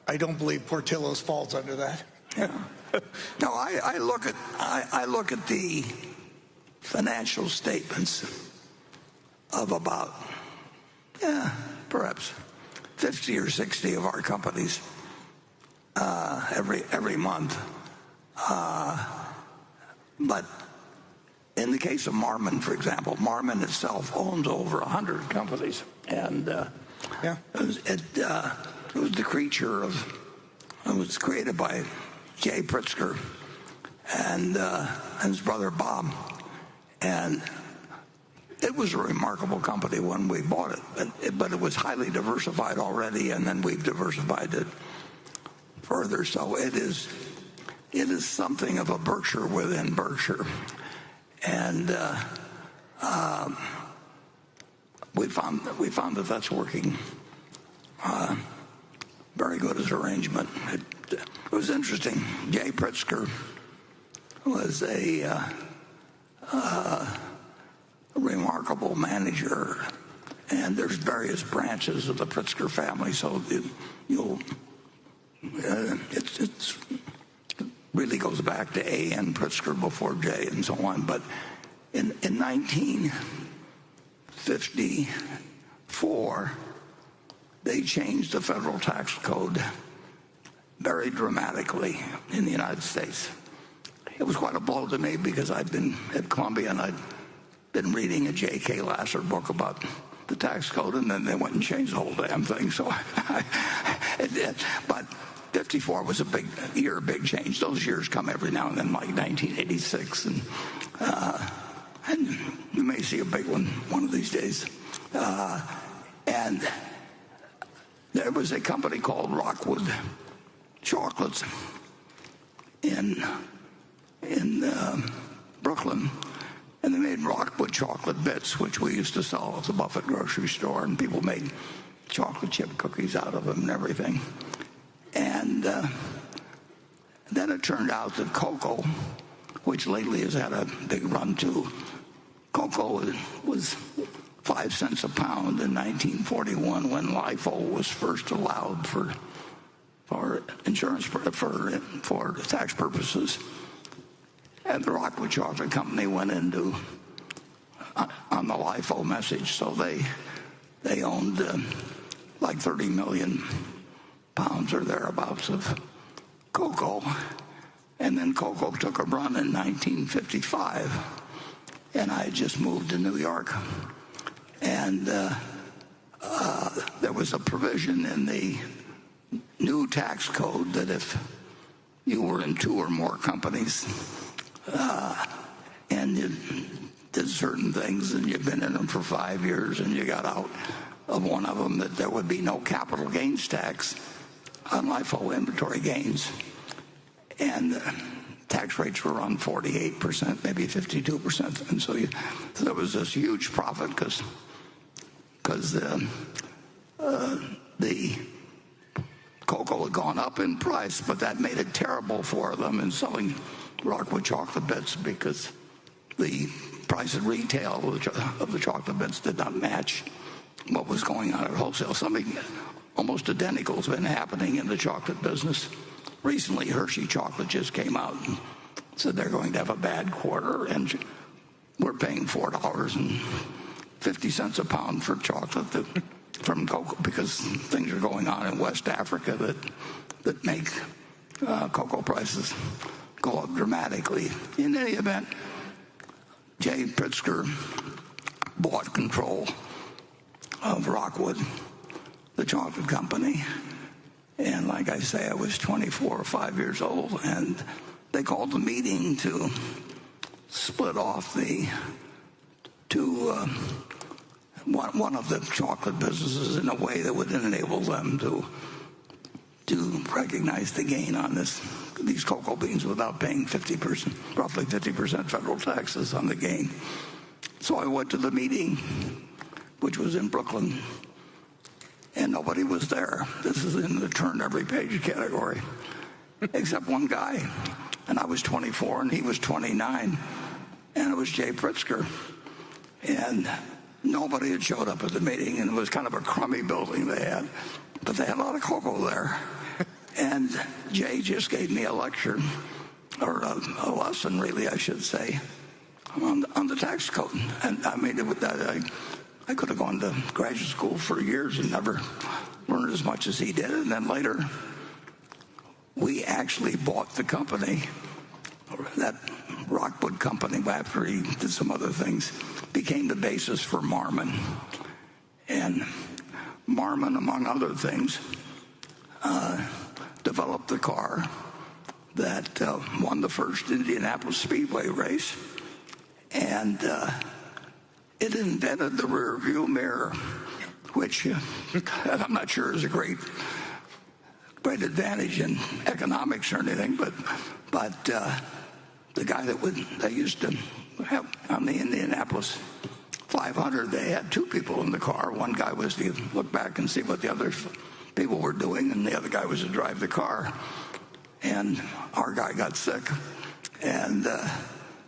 S4: I don't believe Portillo's falls under that.
S1: Yeah. No, I look at the financial statements of about perhaps 50 or 60 of our companies every month. But in the case of Marmon, for example, Marmon itself owns over 100 companies, and it was the creature of. It was created by Jay Pritzker and his brother Bob, and it was a remarkable company when we bought it. But it was highly diversified already, and then we've diversified it further. So it is something of a Berkshire within Berkshire, and we found that that's working very good as an arrangement. It was interesting. Jay Pritzker was a remarkable manager, and there's various branches of the Pritzker family, so it really goes back to A.N. Pritzker before Jay and so on. But in 1954, they changed the federal tax code very dramatically in the United States. It was quite a blow to me because I'd been at Columbia and I'd been reading a J.K. Lasser book about the tax code, and then they went and changed the whole damn thing. So it did. But 54 was a big change. Those years come every now and then, like 1986, and you may see a big one of these days. And there was a company called Rockwood Chocolates in Brooklyn, and they made Rockwood chocolate bits, which we used to sell at the Buffett grocery store, and people made chocolate chip cookies out of them and everything. And then it turned out that cocoa, which lately has had a big run too, cocoa was 5 cents a pound in 1941 when LIFO was first allowed for insurance for tax purposes. And the Rockwood Chocolate Company went into on the LIFO message, so they owned like 30 million pounds or thereabouts of cocoa. And then cocoa took a run in 1955, and I had just moved to New York. And there was a provision in the new tax code that if you were in 2 or more companies and you did certain things and you've been in them for 5 years and you got out of one of them, that there would be no capital gains tax on LIFO inventory gains. And tax rates were around 48%, maybe 52%. And so there was this huge profit because the cocoa had gone up in price, but that made it terrible for them in selling Rockwood chocolate bits because the price at retail of the chocolate bits did not match what was going on at wholesale. Something almost identical has been happening in the chocolate business. Recently, Hershey Chocolate just came out and said they're going to have a bad quarter, and we're paying $4.50 a pound for chocolate from cocoa because things are going on in West Africa that make cocoa prices go up dramatically. In any event, Jay Pritzker bought control of Rockwood, the chocolate company. And like I say, I was 24 or 5 years old, and they called the meeting to split off the two, one of the chocolate businesses in a way that would enable them to recognize the gain on these cocoa beans without paying roughly 50% federal taxes on the gain. So I went to the meeting, which was in Brooklyn, and nobody was there. This is in the turn every page category, except one guy. And I was 24 and he was 29, and it was Jay Pritzker. And nobody had showed up at the meeting, and it was kind of a crummy building they had, but they had a lot of cocoa there. And Jay just gave me a lecture, or a lesson really, I should say, on the tax code. And I mean, I could have gone to graduate school for years and never learned as much as he did. And then later, we actually bought the company, that Rockwood company, after he did some other things, became the basis for Marmon. And Marmon, among other things, developed the car that won the first Indianapolis Speedway race. And it invented the rear view mirror, which I'm not sure is a great advantage in economics or anything, but the guy they used to have on the Indianapolis 500, they had two people in the car. One guy was to look back and see what the other people were doing, and the other guy was to drive the car. And our guy got sick, and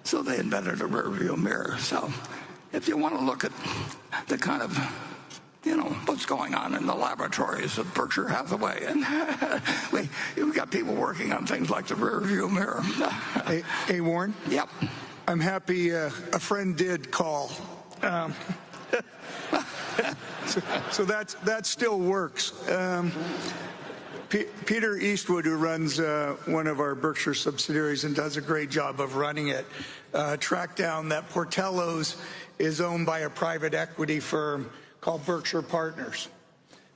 S1: so they invented a rear view mirror. So if you want to look at the kind of, what's going on in the laboratories of Berkshire Hathaway, and we've got people working on things like the rear view mirror.
S4: Hey, Warren?
S1: Yep.
S4: I'm happy a friend did call. So that still works. Peter Eastwood, who runs one of our Berkshire subsidiaries and does a great job of running it, tracked down that Portello's is owned by a private equity firm called Berkshire Partners.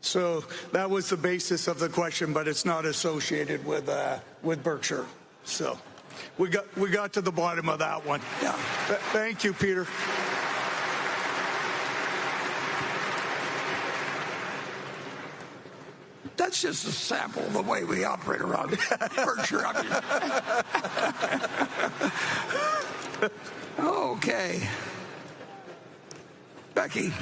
S4: So that was the basis of the question, but it's not associated with Berkshire. So we got to the bottom of that one.
S1: Yeah.
S4: Thank you, Peter.
S1: That's just a sample of the way we operate around Berkshire. Okay. Becky.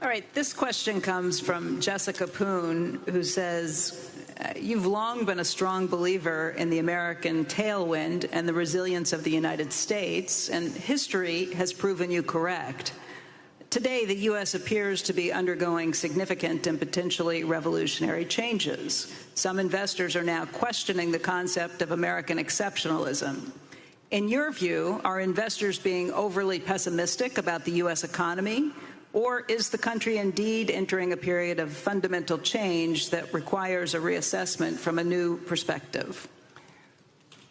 S2: All right, this question comes from Jessica Poon, who says, you've long been a strong believer in the American tailwind and the resilience of the United States, and history has proven you correct. Today, the U.S. appears to be undergoing significant and potentially revolutionary changes. Some investors are now questioning the concept of American exceptionalism. In your view, are investors being overly pessimistic about the U.S. economy, or is the country indeed entering a period of fundamental change that requires a reassessment from a new perspective?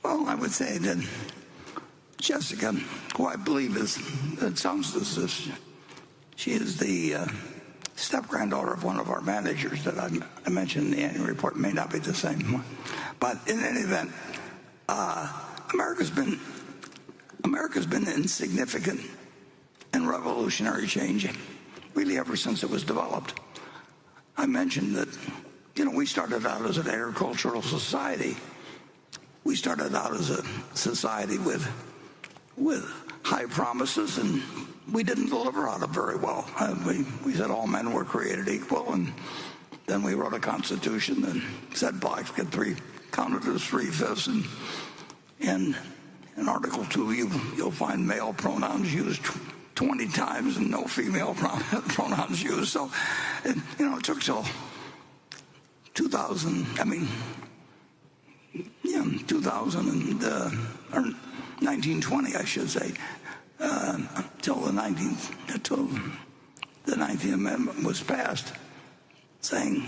S1: Well, I would say that Jessica, who I believe it sounds as if she is the step-granddaughter of one of our managers that I mentioned in the annual report. May not be the same one. But in any event, America's been in significant and revolutionary change really ever since it was developed. I mentioned that, we started out as an agricultural society. We started out as a society with high promises, and we didn't deliver on it very well. We said all men were created equal, and then we wrote a constitution that said blacks get counted as 3/5, and in Article 2 you'll find male pronouns used 20 times and no female pronouns used. So, it took till 1920, I should say, till the 19th Amendment was passed, saying,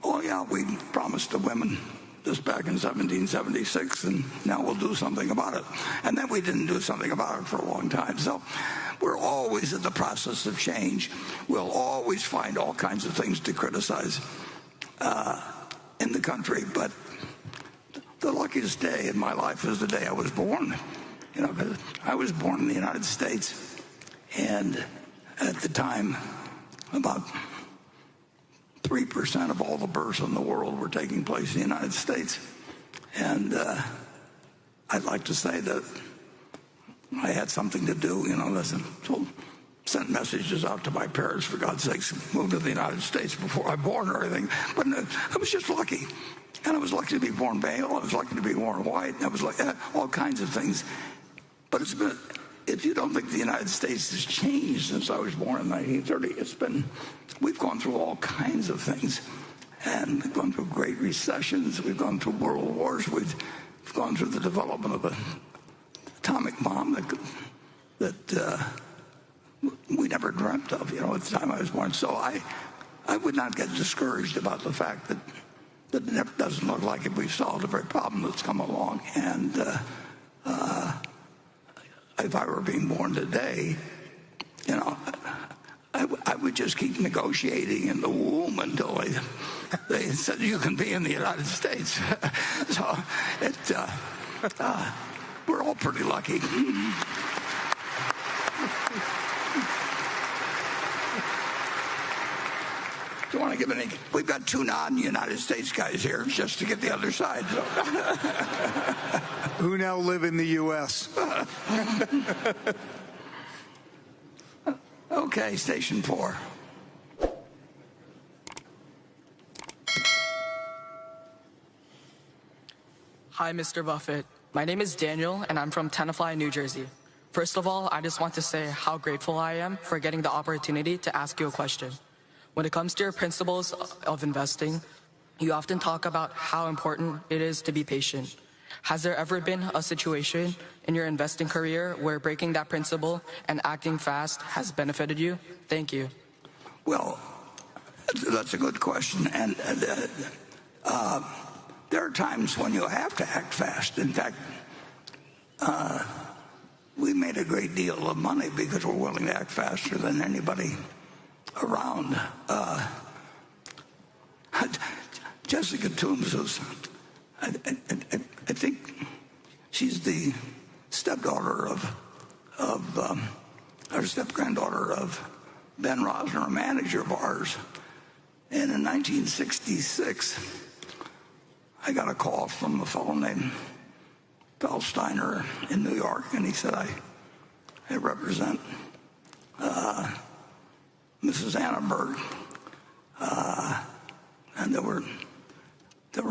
S1: "Oh yeah, we promised the women this back in 1776, and now we'll do something about it." And then we didn't do something about it for a long time. So we're always in the process of change. We'll always find all kinds of things to criticize in the country. But the luckiest day in my life is the day I was born. Because I was born in the United States, and at the time, about 3% of all the births in the world were taking place in the United States. And I'd like to say that I had something to do, so sent messages out to my parents, for God's sakes, moved to the United States before I was born or anything. But I was just lucky. And I was lucky to be born male. I was lucky to be born white. And I was like all kinds of things. But if you don't think the United States has changed since I was born in 1930, we've gone through all kinds of things. And we've gone through great recessions. We've gone through world wars. We've gone through the development of an atomic bomb that we never dreamt of, at the time I was born. So I would not get discouraged about the fact that it doesn't look like we've solved every problem that's come along. And if I were being born today, I would just keep negotiating in the womb until they said you can be in the United States. So we're all pretty lucky. Do you want to give any? We've got two non-United States guys here just to get the other side. So.
S4: Who now live in the U.S.
S1: Okay, station 4.
S8: Hi, Mr. Buffett. My name is Daniel, and I'm from Tenafly, New Jersey. First of all, I just want to say how grateful I am for getting the opportunity to ask you a question. When it comes to your principles of investing, you often talk about how important it is to be patient. Has there ever been a situation in your investing career where breaking that principle and acting fast has benefited you? Thank you.
S1: Well, that's a good question. And there are times when you have to act fast. In fact, we made a great deal of money because we're willing to act faster than anybody around. Jessica Toombs, I think she's the stepdaughter or step-granddaughter of Ben Rosner, a manager of ours. And in 1966, I got a call from a fellow named Feldsteiner in New York, and he said, I represent Mrs. Annenberg. And there were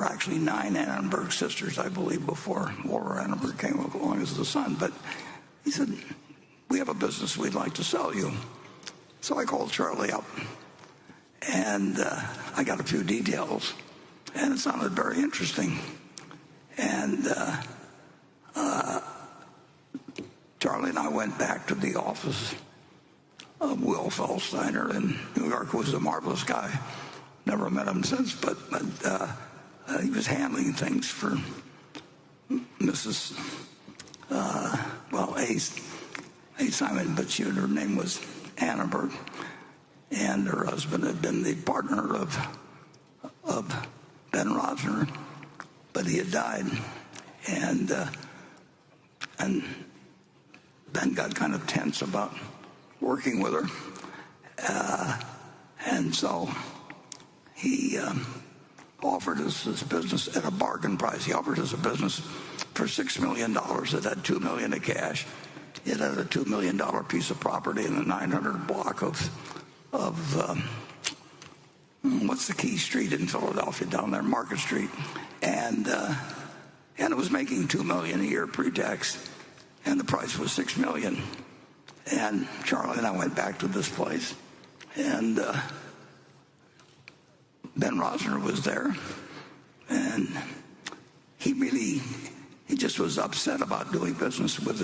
S1: actually 9 Annenberg sisters, I believe, before Laura Annenberg came along as the son. But he said, we have a business we'd like to sell you. So I called Charlie up, and I got a few details, and it sounded very interesting. And Charlie and I went back to the office of Will Feldsteiner in New York, who was a marvelous guy. Never met him since, but he was handling things for Mrs. A. Simon, but her name was Annenberg, and her husband had been the partner of Ben Rosner, but he had died, and Ben got kind of tense about working with her, and so he offered us this business at a bargain price. He offered us a business for $6 million. It had $2 million of cash. It had a $2 million piece of property in a 900 block of what's the key street in Philadelphia down there, Market Street, and it was making $2 million a year pre-tax, and the price was $6 million. And Charlie and I went back to this place, and Ben Rosner was there, and he just was upset about doing business with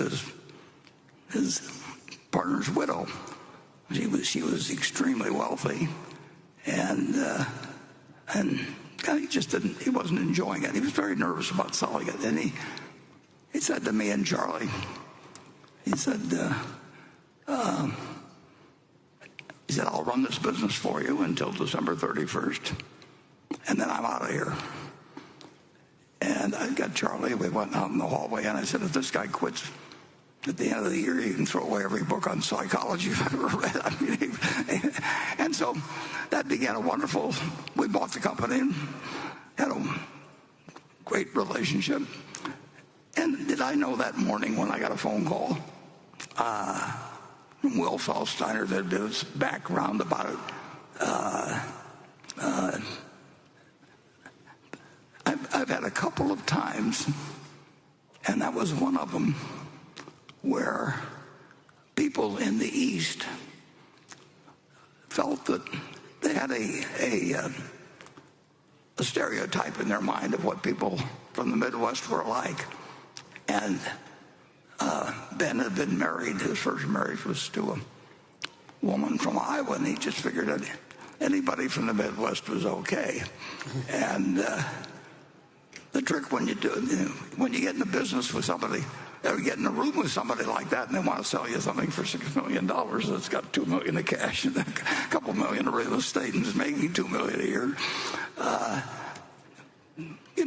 S1: his partner's widow. She was extremely wealthy, and he wasn't enjoying it. He was very nervous about selling it, and he said to me and Charlie, he said, I'll run this business for you until December 31st, and then I'm out of here. And I got Charlie, we went out in the hallway, and I said, if this guy quits at the end of the year, you can throw away every book on psychology you've ever read. I mean, and so that began we bought the company and had a great relationship. And did I know that morning when I got a phone call from Will Feldsteiner that did his background about it? I've had a couple of times, and that was one of them, where people in the East felt that they had a stereotype in their mind of what people from the Midwest were like. And Ben had been married. His first marriage was to a woman from Iowa, and he just figured that anybody from the Midwest was okay. And the trick when you get in a business with somebody, or get in a room with somebody like that, and they want to sell you something for $6 million that's got $2 million of cash and a couple million of real estate and is making $2 million a year, you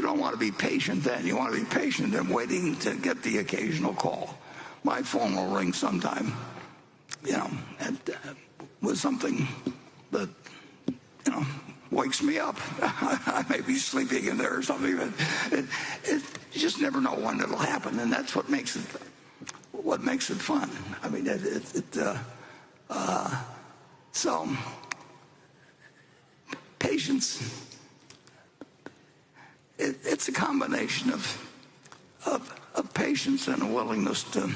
S1: don't want to be patient then. You want to be patient and waiting to get the occasional call. My phone will ring sometime, with something that, wakes me up. I may be sleeping in there or something, but you just never know when it'll happen, and that's what makes it fun. I mean, so patience. It's a combination of patience and a willingness to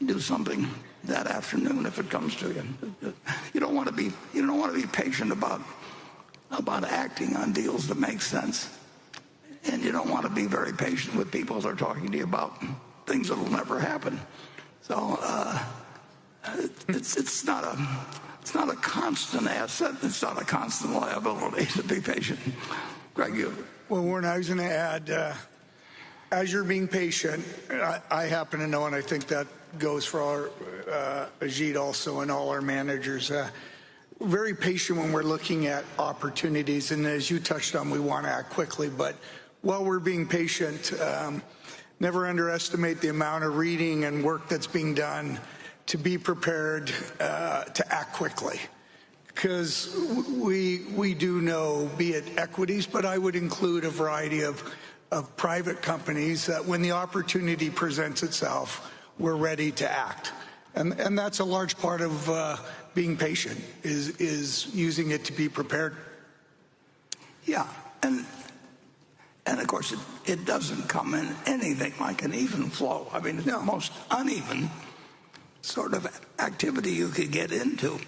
S1: do something that afternoon if it comes to you. You don't want to be patient about acting on deals that make sense, and you don't want to be very patient with people that are talking to you about things that will never happen. So it's not a constant asset. It's not a constant liability to be patient. Greg, you.
S4: Well, Warren, I was going to add, as you're being patient, I happen to know, and I think that goes for our Ajit also and all our managers. Very patient when we're looking at opportunities, and as you touched on, we want to act quickly. But while we're being patient, never underestimate the amount of reading and work that's being done to be prepared to act quickly. Because we do know, be it equities, but I would include a variety of private companies that when the opportunity presents itself, we're ready to act. And that's a large part of being patient, is using it to be prepared.
S1: Yeah, and of course it doesn't come in anything like an even flow. I mean, it's the most uneven sort of activity you could get into.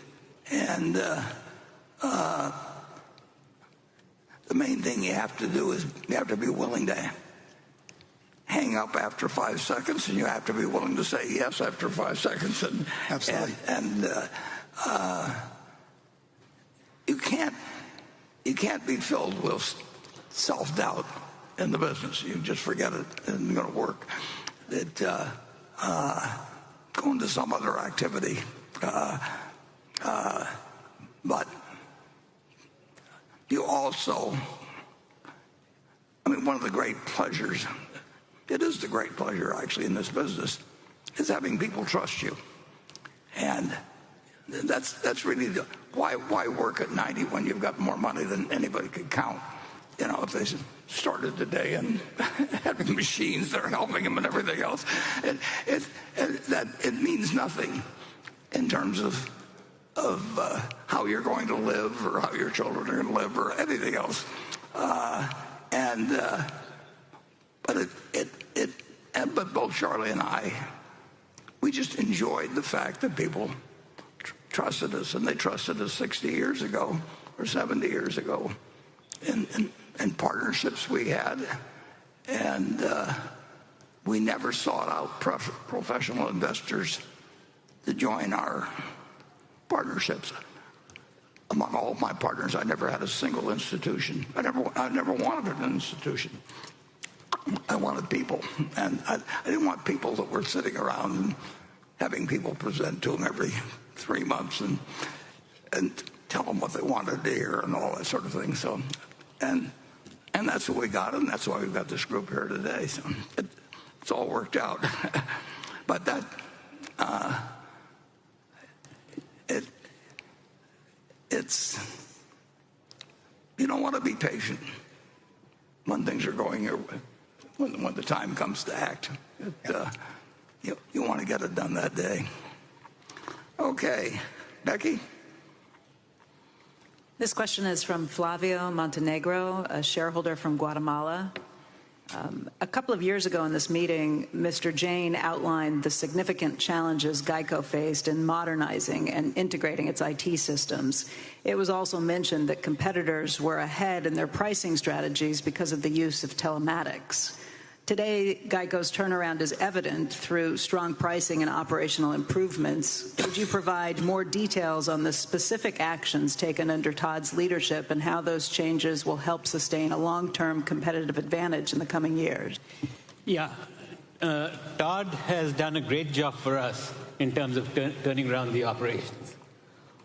S1: And the main thing you have to do is you have to be willing to hang up after 5 seconds, and you have to be willing to say yes after 5 seconds. And
S4: absolutely.
S1: And you can't be filled with self-doubt in the business. You just forget it, it isn't going to work. Go into some other activity. But you also, one of the great pleasures, it is the great pleasure actually in this business, is having people trust you. And that's really why work at 90 when you've got more money than anybody could count. If they started today and having machines that are helping them and everything else, it means nothing in terms of how you're going to live or how your children are going to live or anything else. But both Charlie and I, we just enjoyed the fact that people trusted us, and they trusted us 60 years ago or 70 years ago in partnerships we had. And we never sought out professional investors to join our partnerships. Among all my partners, I never had a single institution. I never wanted an institution. I wanted people, and I didn't want people that were sitting around and having people present to them every 3 months and tell them what they wanted to hear and all that sort of thing. So, and that's what we got, and that's why we've got this group here today. So it's all worked out. But that it's you don't want to be patient when things are going your way. When the time comes to act, you want to get it done that day. Okay, Becky?
S2: This question is from Flavio Montenegro, a shareholder from Guatemala. A couple of years ago in this meeting, Mr. Jain outlined the significant challenges Geico faced in modernizing and integrating its IT systems. It was also mentioned that competitors were ahead in their pricing strategies because of the use of telematics. Today, Geico's turnaround is evident through strong pricing and operational improvements. Could you provide more details on the specific actions taken under Todd's leadership and how those changes will help sustain a long-term competitive advantage in the coming years?
S6: Yeah. Todd has done a great job for us in terms of turning around the operations.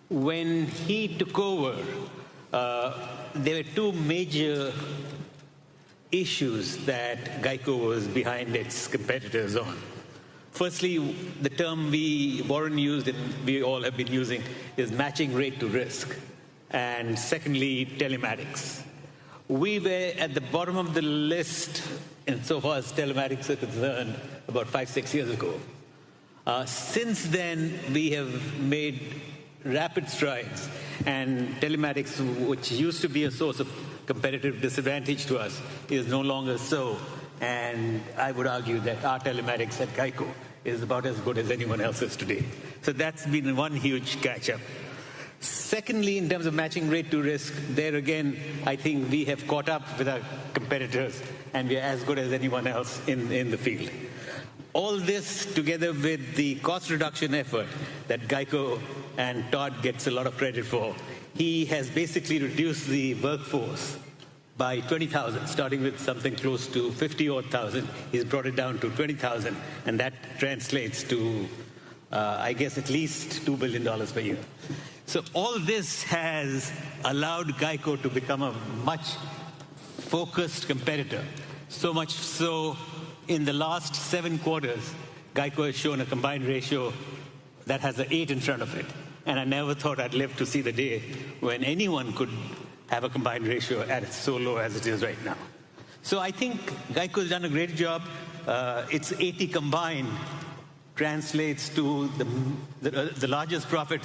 S6: When he took over, there were two major issues that Geico was behind its competitors on. Firstly, the term Warren used and we all have been using is matching rate to risk. And secondly, telematics. We were at the bottom of the list insofar as telematics are concerned about 5-6 years ago. Since then, we have made rapid strides, and telematics, which used to be a source of competitive disadvantage to us, is no longer so. And I would argue that our telematics at Geico is about as good as anyone else's today. So that's been one huge catch-up. Secondly, in terms of matching rate to risk, there again, I think we have caught up with our competitors, and we are as good as anyone else in the field. All this together with the cost reduction effort that Geico and Todd gets a lot of credit for, he has basically reduced the workforce by 20,000, starting with something close to 50,000. He's brought it down to 20,000, and that translates to, I guess, at least $2 billion per year. So all this has allowed Geico to become a much focused competitor, so much so in the last 7 quarters, Geico has shown a combined ratio that has an 8 in front of it. And I never thought I'd live to see the day when anyone could have a combined ratio at so low as it is right now. So I think Geico's done a great job. Its 80 combined translates to the largest profit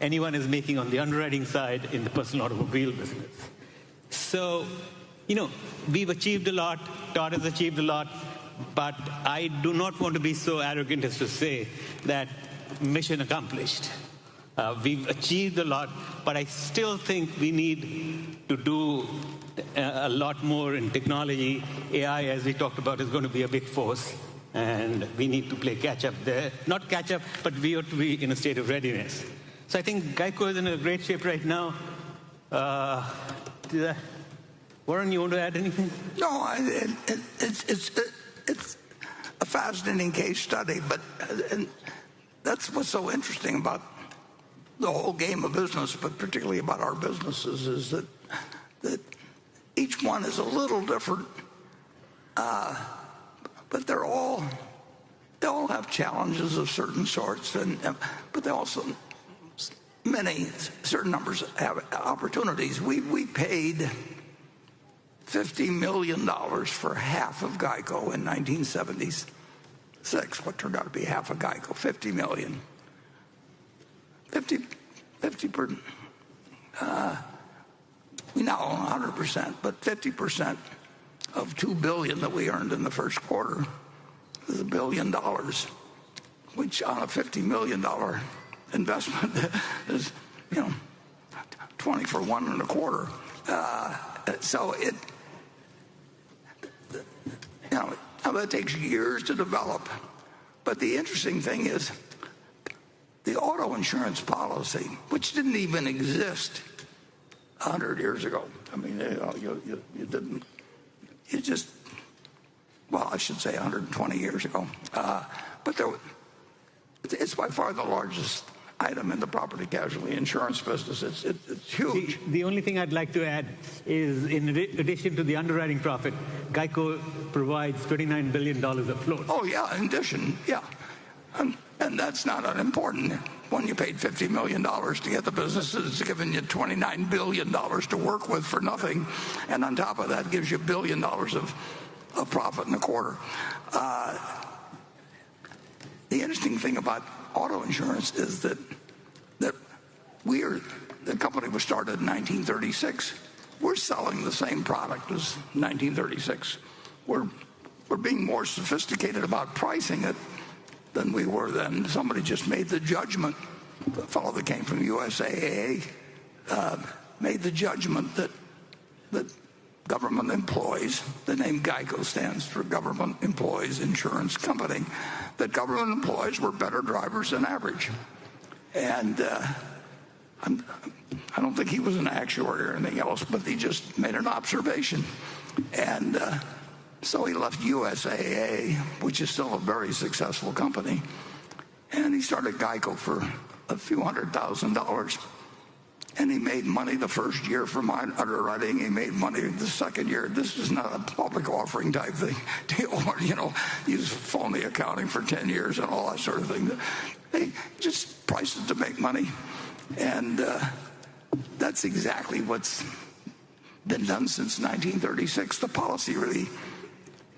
S6: anyone is making on the underwriting side in the personal automobile business. So, we've achieved a lot. Todd has achieved a lot. But I do not want to be so arrogant as to say that mission accomplished. We've achieved a lot, but I still think we need to do a lot more in technology. AI, as we talked about, is going to be a big force, and we need to play catch-up there. Not catch-up, but we ought to be in a state of readiness. So I think Geico is in a great shape right now. Warren, you want to add anything?
S1: No, it's a fascinating case study, but that's what's so interesting about the whole game of business, but particularly about our businesses, is that each one is a little different, but they all have challenges of certain sorts, but they also certain numbers have opportunities. We paid $50 million for half of Geico in 1976. What turned out to be half of Geico, $50 million. $50 50%. We now own 100%, but 50% of $2 billion that we earned in the first quarter is $1 billion, which on a $50 million investment is, 20 for 1 1/4. So that takes years to develop. But the interesting thing is the auto insurance policy, which didn't even exist 100 years ago. I mean, you didn't. You just, well, I should say 120 years ago. But it's by far the largest item in the property casualty insurance business. It's huge.
S6: The only thing I'd like to add is, in addition to the underwriting profit, Geico provides $29 billion of float.
S1: Oh, yeah, in addition, yeah. And that's not unimportant. When you paid $50 million to get the business, it's giving you $29 billion to work with for nothing. And on top of that, gives you $1 billion of profit in a quarter. The interesting thing about auto insurance is that the company was started in 1936. We're selling the same product as 1936. We're being more sophisticated about pricing it than we were then. Somebody just made the judgment, the fellow that came from USAA, made the judgment that government employees, the name Geico stands for Government Employees Insurance Company, that government employees were better drivers than average. And I don't think he was an actuary or anything else, but he just made an observation. And so he left USAA, which is still a very successful company, and he started Geico for a few $100,000. And he made money the first year from underwriting. He made money the second year. This is not a public offering type thing, deal where, use phony accounting for 10 years and all that sort of thing. They just priced it to make money. And that's exactly what's been done since 1936. The policy really,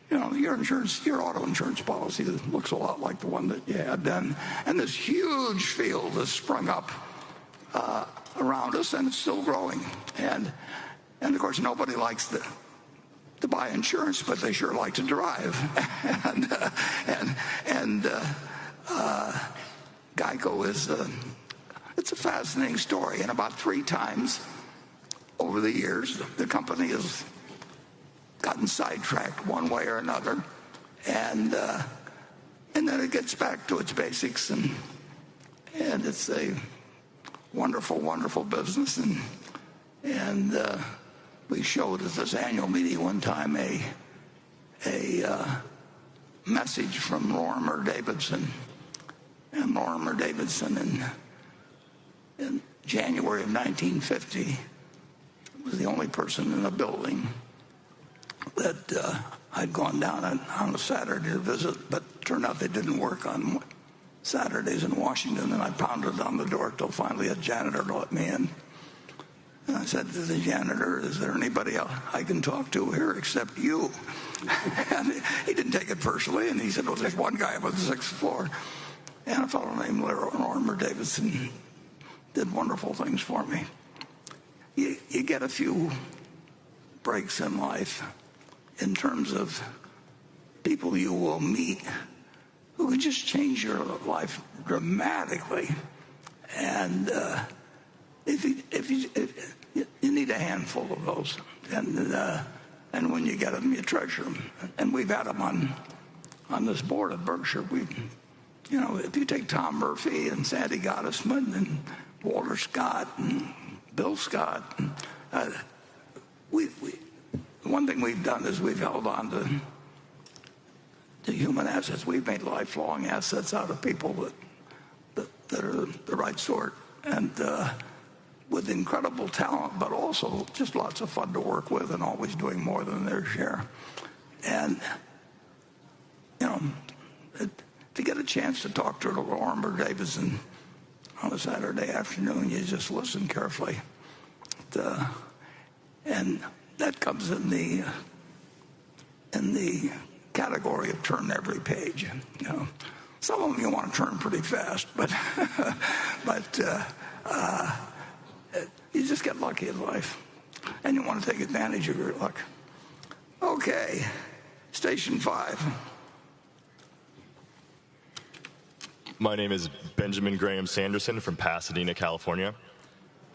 S1: your auto insurance policy looks a lot like the one that you had then. And this huge field has sprung up around us, and it's still growing. And of course, nobody likes to buy insurance, but they sure like to drive. and Geico is it's a fascinating story. And about 3 times over the years, the company has gotten sidetracked one way or another, and then it gets back to its basics, and it's a wonderful, wonderful business. And we showed at this annual meeting one time a message from Lorimer Davidson. And Lorimer Davidson in January of 1950 was the only person in the building that I'd gone down on a Saturday to visit, but it turned out they didn't work on Saturdays in Washington, and I pounded on the door till finally a janitor let me in. And I said to the janitor, "Is there anybody else I can talk to here except you?" And he didn't take it personally, and he said, "Well, there's one guy up on the 6th floor." And a fellow named Lorimer Davidson did wonderful things for me. You get a few breaks in life in terms of people you will meet who can just change your life dramatically. And if you need a handful of those, and when you get them, you treasure them. And we've had them on this board at Berkshire. If you take Tom Murphy and Sandy Gottesman and Walter Scott and Bill Scott, one thing we've done is we've held on to human assets. We've made lifelong assets out of people that are the right sort, and with incredible talent, but also just lots of fun to work with and always doing more than their share. And, to get a chance to talk to Lorimer Davidson on a Saturday afternoon, you just listen carefully. And that comes in the category of turn every page. Some of them you want to turn pretty fast, but You just get lucky in life, and you want to take advantage of your luck. Okay, station 5.
S9: My name is Benjamin Graham Sanderson from Pasadena, California.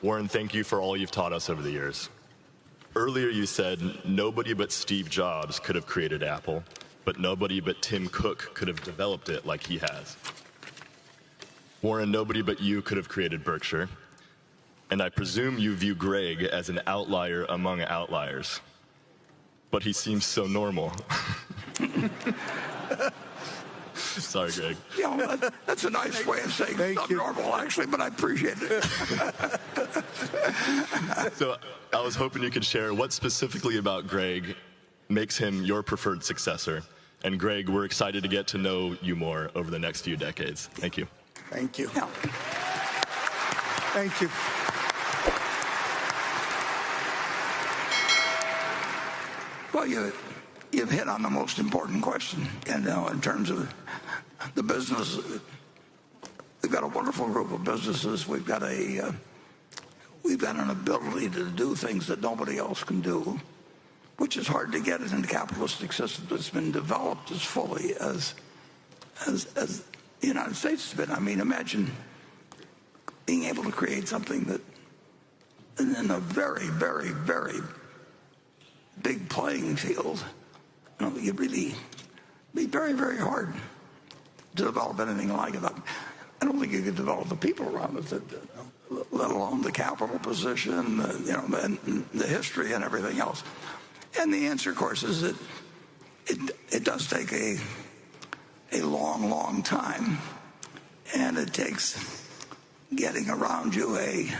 S9: Warren, thank you for all you've taught us over the years. Earlier you said nobody but Steve Jobs could have created Apple, but nobody but Tim Cook could have developed it like he has. Warren, nobody but you could have created Berkshire. And I presume you view Greg as an outlier among outliers. But he seems so normal. Sorry, Greg.
S1: That's a nice way of saying it's normal, actually, but I appreciate it.
S9: So I was hoping you could share what specifically about Greg makes him your preferred successor. And Greg, we're excited to get to know you more over the next few decades. Thank you.
S4: Thank you.
S1: Yeah.
S4: Thank you.
S1: Well, you've hit on the most important question. And in terms of the business, we've got a wonderful group of businesses. We've got an ability to do things that nobody else can do, which is hard to get in a capitalistic system that's been developed as fully as the United States has been. I mean, imagine being able to create something that in a very, very, very big playing field, you'd really be very, very hard to develop anything like it. I don't think you could develop the people around it, let alone the capital position, and the history and everything else. And the answer, of course, is that it does take a long, long time, and it takes getting around you a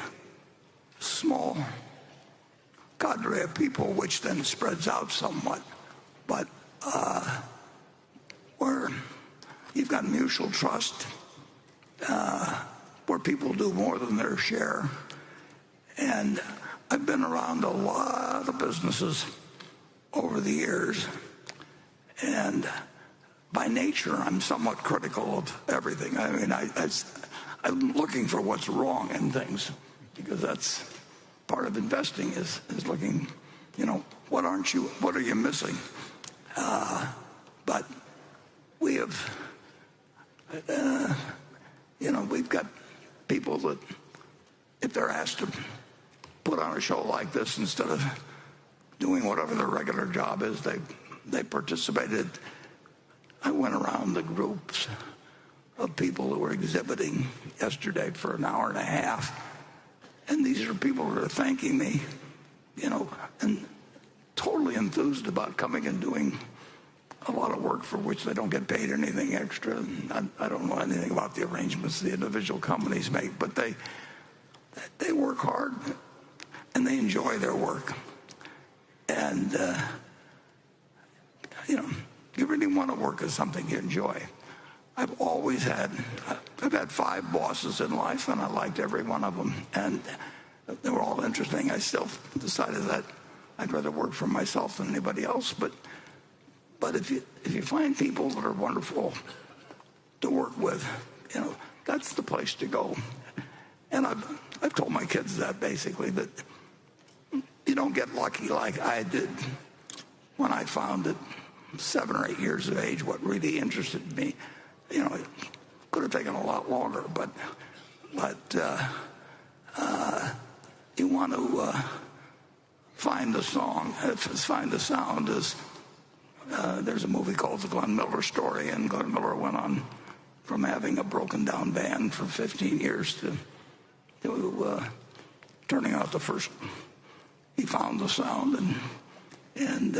S1: small cadre of people, which then spreads out somewhat. But where you've got mutual trust, where people do more than their share. And I've been around a lot of businesses over the years, and by nature, I'm somewhat critical of everything. I mean, I'm looking for what's wrong in things, because that's part of investing is looking, what are you missing? But we have, we've got people that, if they're asked to put on a show like this, instead of doing whatever their regular job is, they participated. I went around the groups of people who were exhibiting yesterday for an hour and a half, and these are people who are thanking me, and totally enthused about coming and doing a lot of work for which they don't get paid anything extra. And I don't know anything about the arrangements the individual companies make, but they work hard and they enjoy their work. And you really want to work at something you enjoy. I've had 5 bosses in life, and I liked every one of them, and they were all interesting. I still decided that I'd rather work for myself than anybody else. But if you find people that are wonderful to work with, that's the place to go. And I've told my kids that, basically, that you don't get lucky like I did when I found at 7 or 8 years of age what really interested me. It could have taken a lot longer, but you want to find the song. Find the sound. There's a movie called The Glenn Miller Story, and Glenn Miller went on from having a broken down band for 15 years to turning out the first. He found the sound and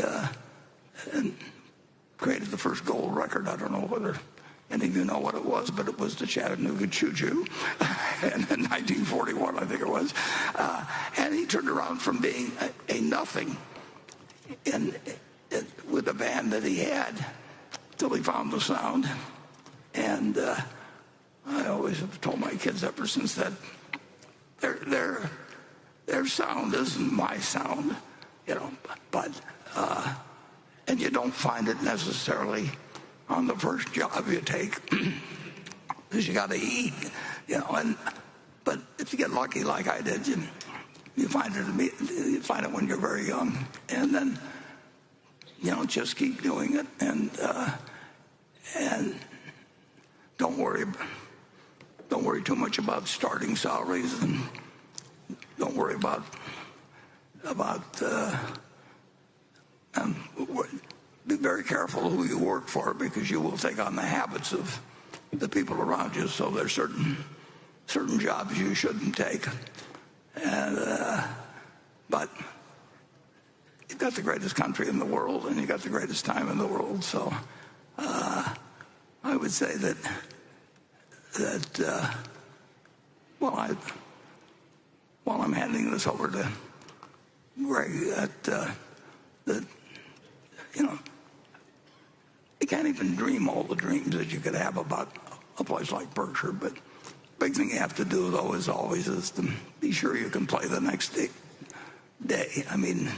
S1: created the first gold record. I don't know whether any of you know what it was, but it was the Chattanooga Choo Choo in 1941, I think it was. And he turned around from being a nothing with the band that he had till he found the sound. And I always have told my kids ever since that their sound isn't my sound, but and you don't find it necessarily on the first job you take, because you got to eat, but if you get lucky like I did, you find it when you're very young, and then just keep doing it, and don't worry too much about starting salaries, and don't worry about be very careful who you work for, because you will take on the habits of the people around you. So there's certain jobs you shouldn't take, but you've got the greatest country in the world, and you've got the greatest time in the world. So I would say that while I'm handing this over to Greg, you can't even dream all the dreams that you could have about a place like Berkshire. But the big thing you have to do, though, is to be sure you can play the next day. I mean,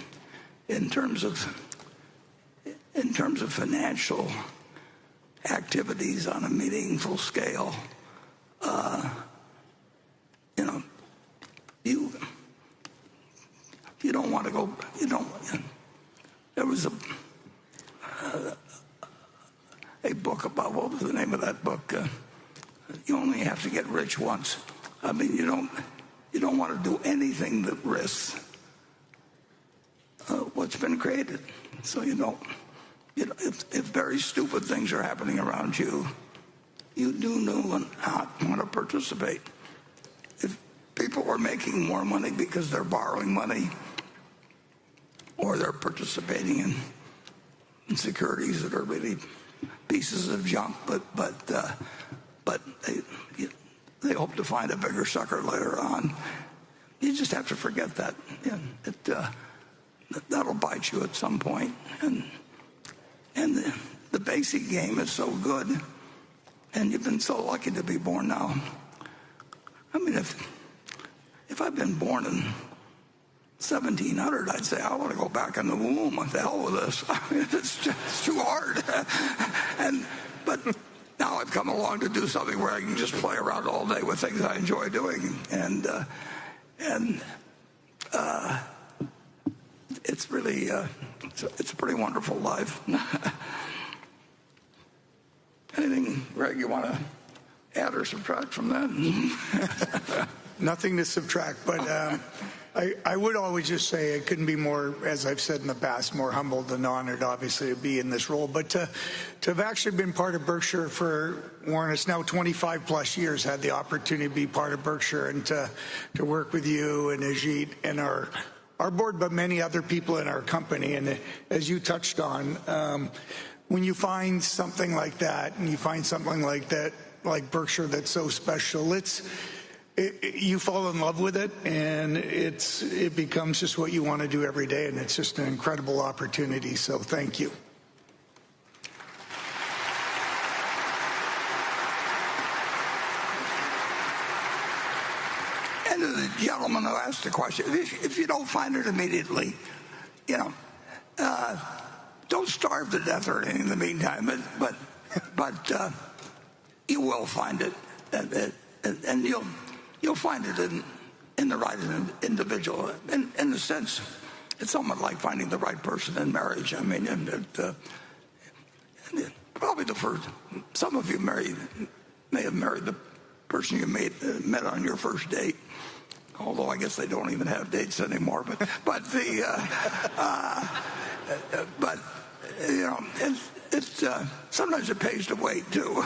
S1: in terms of financial activities on a meaningful scale, you don't want to go. There was a book about, what was the name of that book? You only have to get rich once. I mean, you don't want to do anything that risks what's been created. So if very stupid things are happening around you, you do not want to participate. If people are making more money because they're borrowing money, or they're participating in securities that are really pieces of junk, but they hope to find a bigger sucker later on. You just have to forget that. That'll bite you at some point. And the basic game is so good, and you've been so lucky to be born now. I mean, if I'd been born in 1700, I'd say, I want to go back in the womb. What the hell with this? I mean, it's just too hard. But now I've come along to do something where I can just play around all day with things I enjoy doing, and it's really it's a pretty wonderful life. Anything, Greg, you want to add or subtract from that?
S4: Nothing to subtract, but I would always just say I couldn't be more, as I've said in the past, more humbled and honored, obviously, to be in this role. But to have actually been part of Berkshire for, Warren, it's now 25 plus years, had the opportunity to be part of Berkshire, and to work with you and Ajit and our board, but many other people in our company. And as you touched on, when you find something like that, and you find something like that, like Berkshire, that's so special, you fall in love with it, and it becomes just what you want to do every day, and it's just an incredible opportunity. So thank you.
S1: And to the gentleman who asked the question, if you don't find it immediately, don't starve to death or anything in the meantime. But you will find it, and you'll find it in the right individual. In a sense, it's somewhat like finding the right person in marriage. I mean, probably some of you may have married the person you met on your first date. Although I guess they don't even have dates anymore. But sometimes it pays to wait too.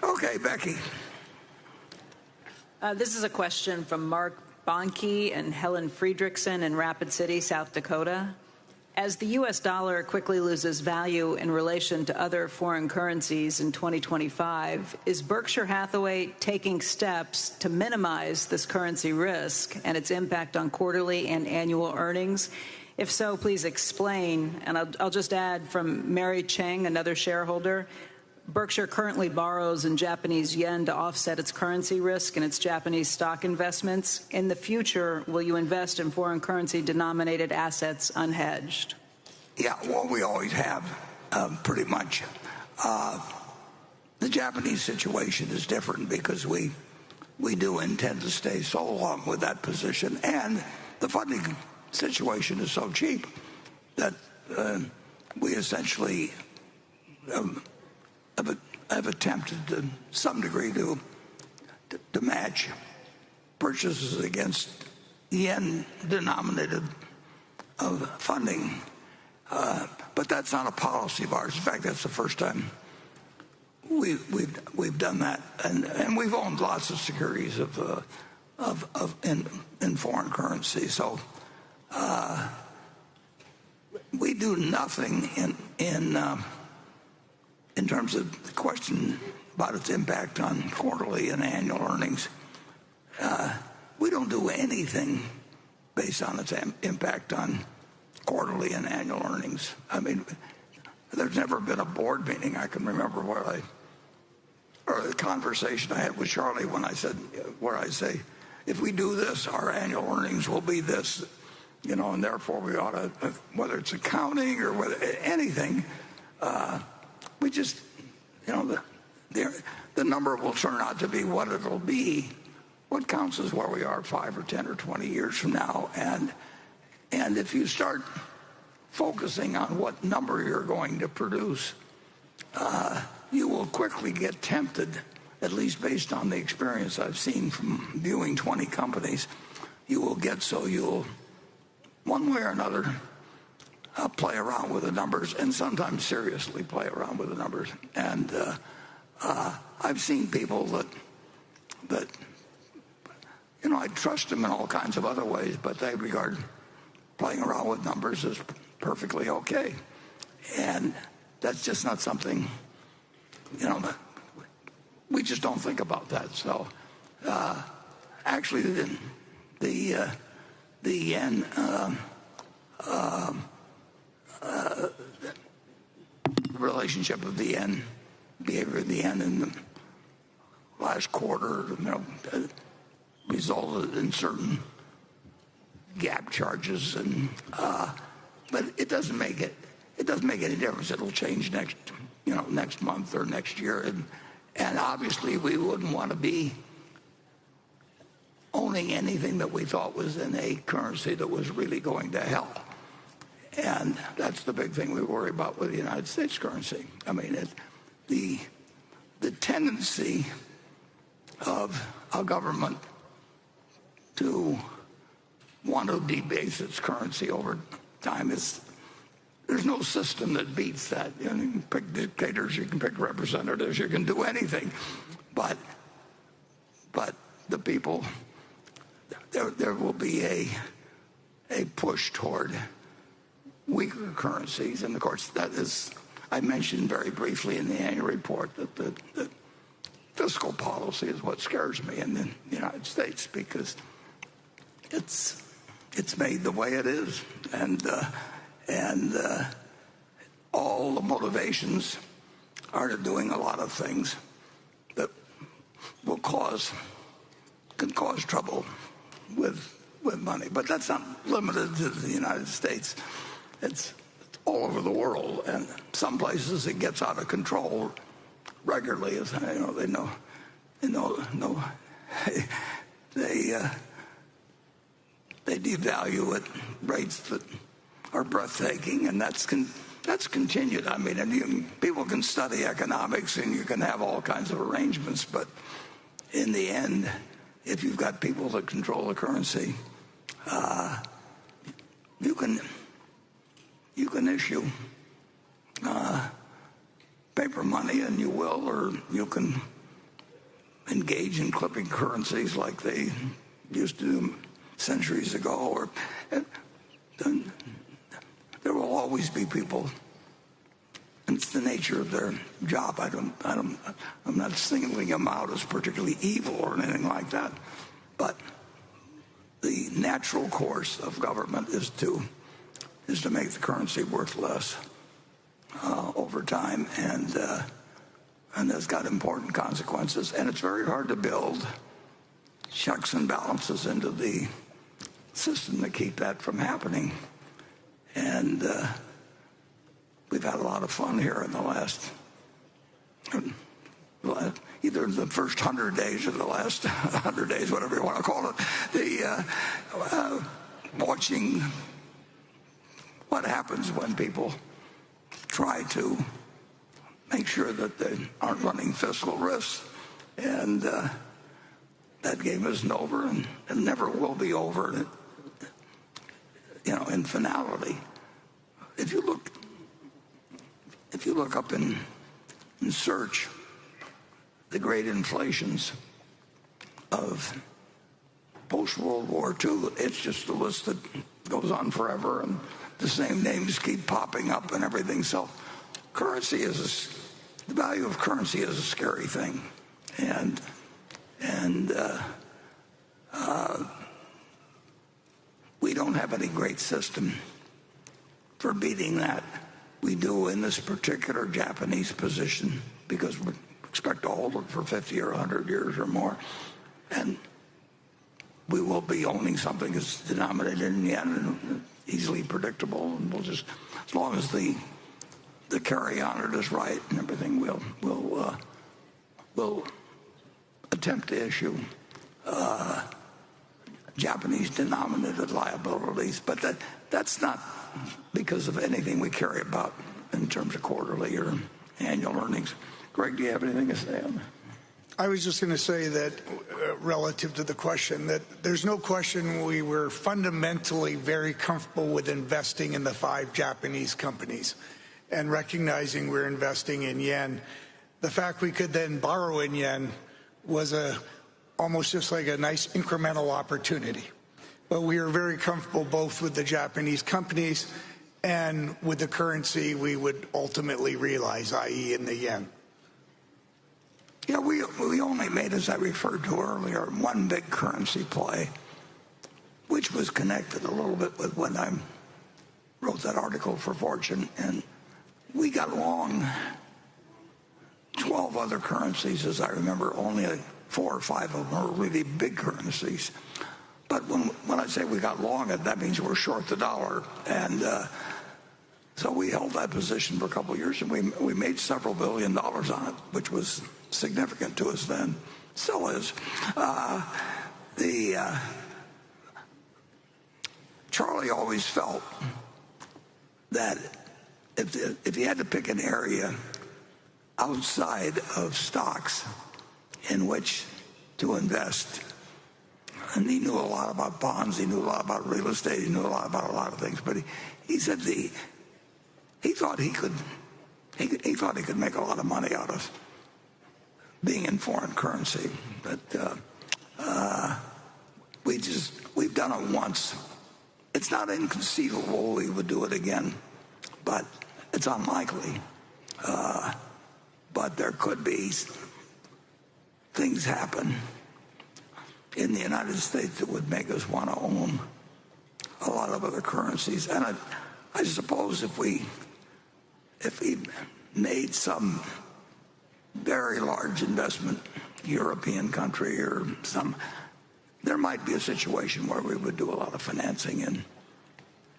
S1: Okay, Becky.
S2: This is a question from Mark Bonke and Helen Friedrichsen in Rapid City, South Dakota. As the U.S. dollar quickly loses value in relation to other foreign currencies in 2025, is Berkshire Hathaway taking steps to minimize this currency risk and its impact on quarterly and annual earnings? If so, please explain. And I'll just add from Mary Cheng, another shareholder, Berkshire currently borrows in Japanese yen to offset its currency risk and its Japanese stock investments. In the future, will you invest in foreign currency denominated assets unhedged?
S1: Yeah, well, we always have, pretty much. The Japanese situation is different because we we do intend to stay so long with that position. And the funding situation is so cheap that we essentially have attempted to some degree to match purchases against yen-denominated of funding. But that's not a policy of ours. In fact, that's the first time we've done that, and we've owned lots of securities in foreign currency. So we do nothing in terms of the question about its impact on quarterly and annual earnings. We don't do anything based on its impact on quarterly and annual earnings. I mean, there's never been a board meeting I can remember or the conversation I had with Charlie where I say, if we do this, our annual earnings will be this, and therefore we ought to, whether it's accounting or whether anything, we just, the number will turn out to be what it'll be. What counts is where we are 5 or 10 or 20 years from now. And if you start focusing on what number you're going to produce, you will quickly get tempted, at least based on the experience I've seen from viewing 20 companies. You will get so you'll, one way or another, play around with the numbers, and sometimes seriously play around with the numbers. And I've seen people that I trust them in all kinds of other ways, but they regard playing around with numbers as perfectly okay. And that's just not something, we just don't think about that. So actually the yen relationship of the yen, behavior of the yen in the last quarter, resulted in certain gap charges, but it doesn't make any difference. It'll change next month or next year, and obviously we wouldn't want to be owning anything that we thought was in a currency that was really going to hell. And that's the big thing we worry about with the United States currency. I mean, the tendency of a government to want to debase its currency over time there's no system that beats that. You can pick dictators, you can pick representatives, you can do anything, but the people, there will be a push toward weaker currencies. And of course, that is, I mentioned very briefly in the annual report that the fiscal policy is what scares me in the United States, because it's made the way it is, and all the motivations are to doing a lot of things that can cause trouble with money. But that's not limited to the United States. It's all over the world, and some places it gets out of control regularly. As they know, they devalue at rates that are breathtaking, and that's continued. I mean, and people can study economics and you can have all kinds of arrangements, but in the end, if you've got people that control the currency, you can issue paper money, and you will, or you can engage in clipping currencies like they used to do centuries ago. There will always be people, and it's the nature of their job. I'm not singling them out as particularly evil or anything like that, but the natural course of government is to make the currency worth less over time, and that's got important consequences. And it's very hard to build checks and balances into the system to keep that from happening. And we've had a lot of fun here in the last either the first 100 days or the last 100 days, whatever you want to call it, watching what happens when people try to make sure that they aren't running fiscal risks. And that game isn't over, and it never will be over, in finality. If you look up in search the great inflations of post-World War II, it's just a list that goes on forever, and the same names keep popping up and everything. So the value of currency is a scary thing. And we don't have any great system for beating that. We do in this particular Japanese position because we expect to hold it for 50 or 100 years or more. And we will be owning something that's denominated in yen and easily predictable. And we'll just, as long as the carry on it is right and everything, we'll attempt to issue Japanese denominated liabilities, but that's not because of anything we carry about in terms of quarterly or annual earnings. Greg, do you have anything to say on that?
S4: I was just going to say that relative to the question, that there's no question we were fundamentally very comfortable with investing in the 5 Japanese companies and recognizing we're investing in yen. The fact we could then borrow in yen was almost just like a nice incremental opportunity. But we are very comfortable both with the Japanese companies and with the currency we would ultimately realize, i.e. in the yen.
S1: Yeah, we only made, as I referred to earlier, one big currency play, which was connected a little bit with when I wrote that article for Fortune. And we got long 12 other currencies, as I remember. Only 4 or 5 of them are really big currencies. But when I say we got long it, that means we're short the dollar. And so we held that position for a couple of years, and we made several $1 billion on it, which was significant to us then. Still is. Charlie always felt that if you had to pick an area outside of stocks in which to invest, and he knew a lot about bonds, he knew a lot about real estate, he knew a lot about a lot of things, but he said he thought he could make a lot of money out of being in foreign currency. But we've done it once. It's not inconceivable we would do it again, but it's unlikely. But there could be things happen in the United States that would make us want to own a lot of other currencies. And I suppose if we made some very large investment, European country or there might be a situation where we would do a lot of financing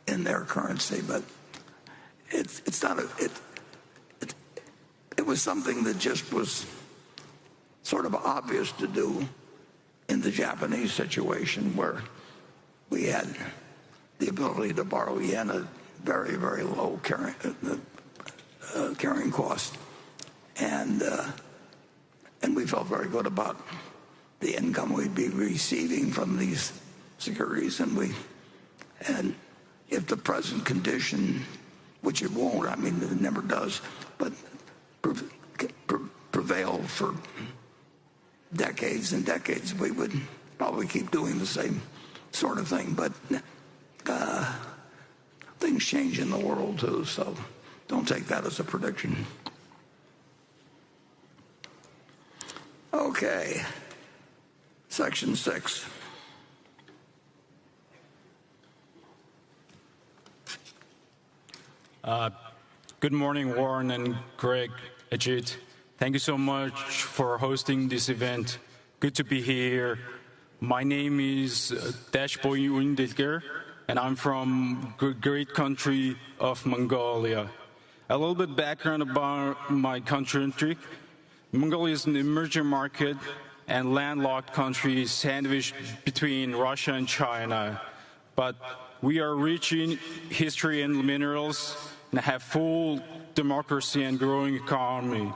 S1: in their currency, but it's not it was something that just was sort of obvious to do in the Japanese situation, where we had the ability to borrow yen at very, very low carrying cost, and we felt very good about the income we'd be receiving from these securities, and if the present condition, which it won't, I mean it never does, but prevail for decades and decades, we would probably keep doing the same sort of thing. But things change in the world too, so don't take that as a prediction. Okay, section 6.
S10: Good morning, Warren and Greg, Ajit. Thank you so much for hosting this event. Good to be here. My name is Dashboy Undilger, and I'm from great country of Mongolia. A little bit background about my country. Mongolia is an emerging market and landlocked country sandwiched between Russia and China. But we are rich in history and minerals and have full democracy and growing economy.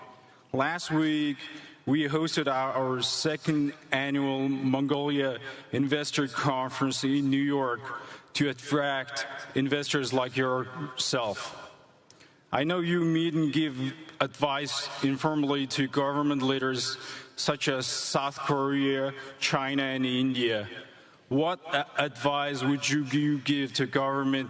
S10: Last week, we hosted our second annual Mongolia Investor Conference in New York to attract investors like yourself. I know you meet and give advice informally to government leaders such as South Korea, China, and India. What advice would you give to government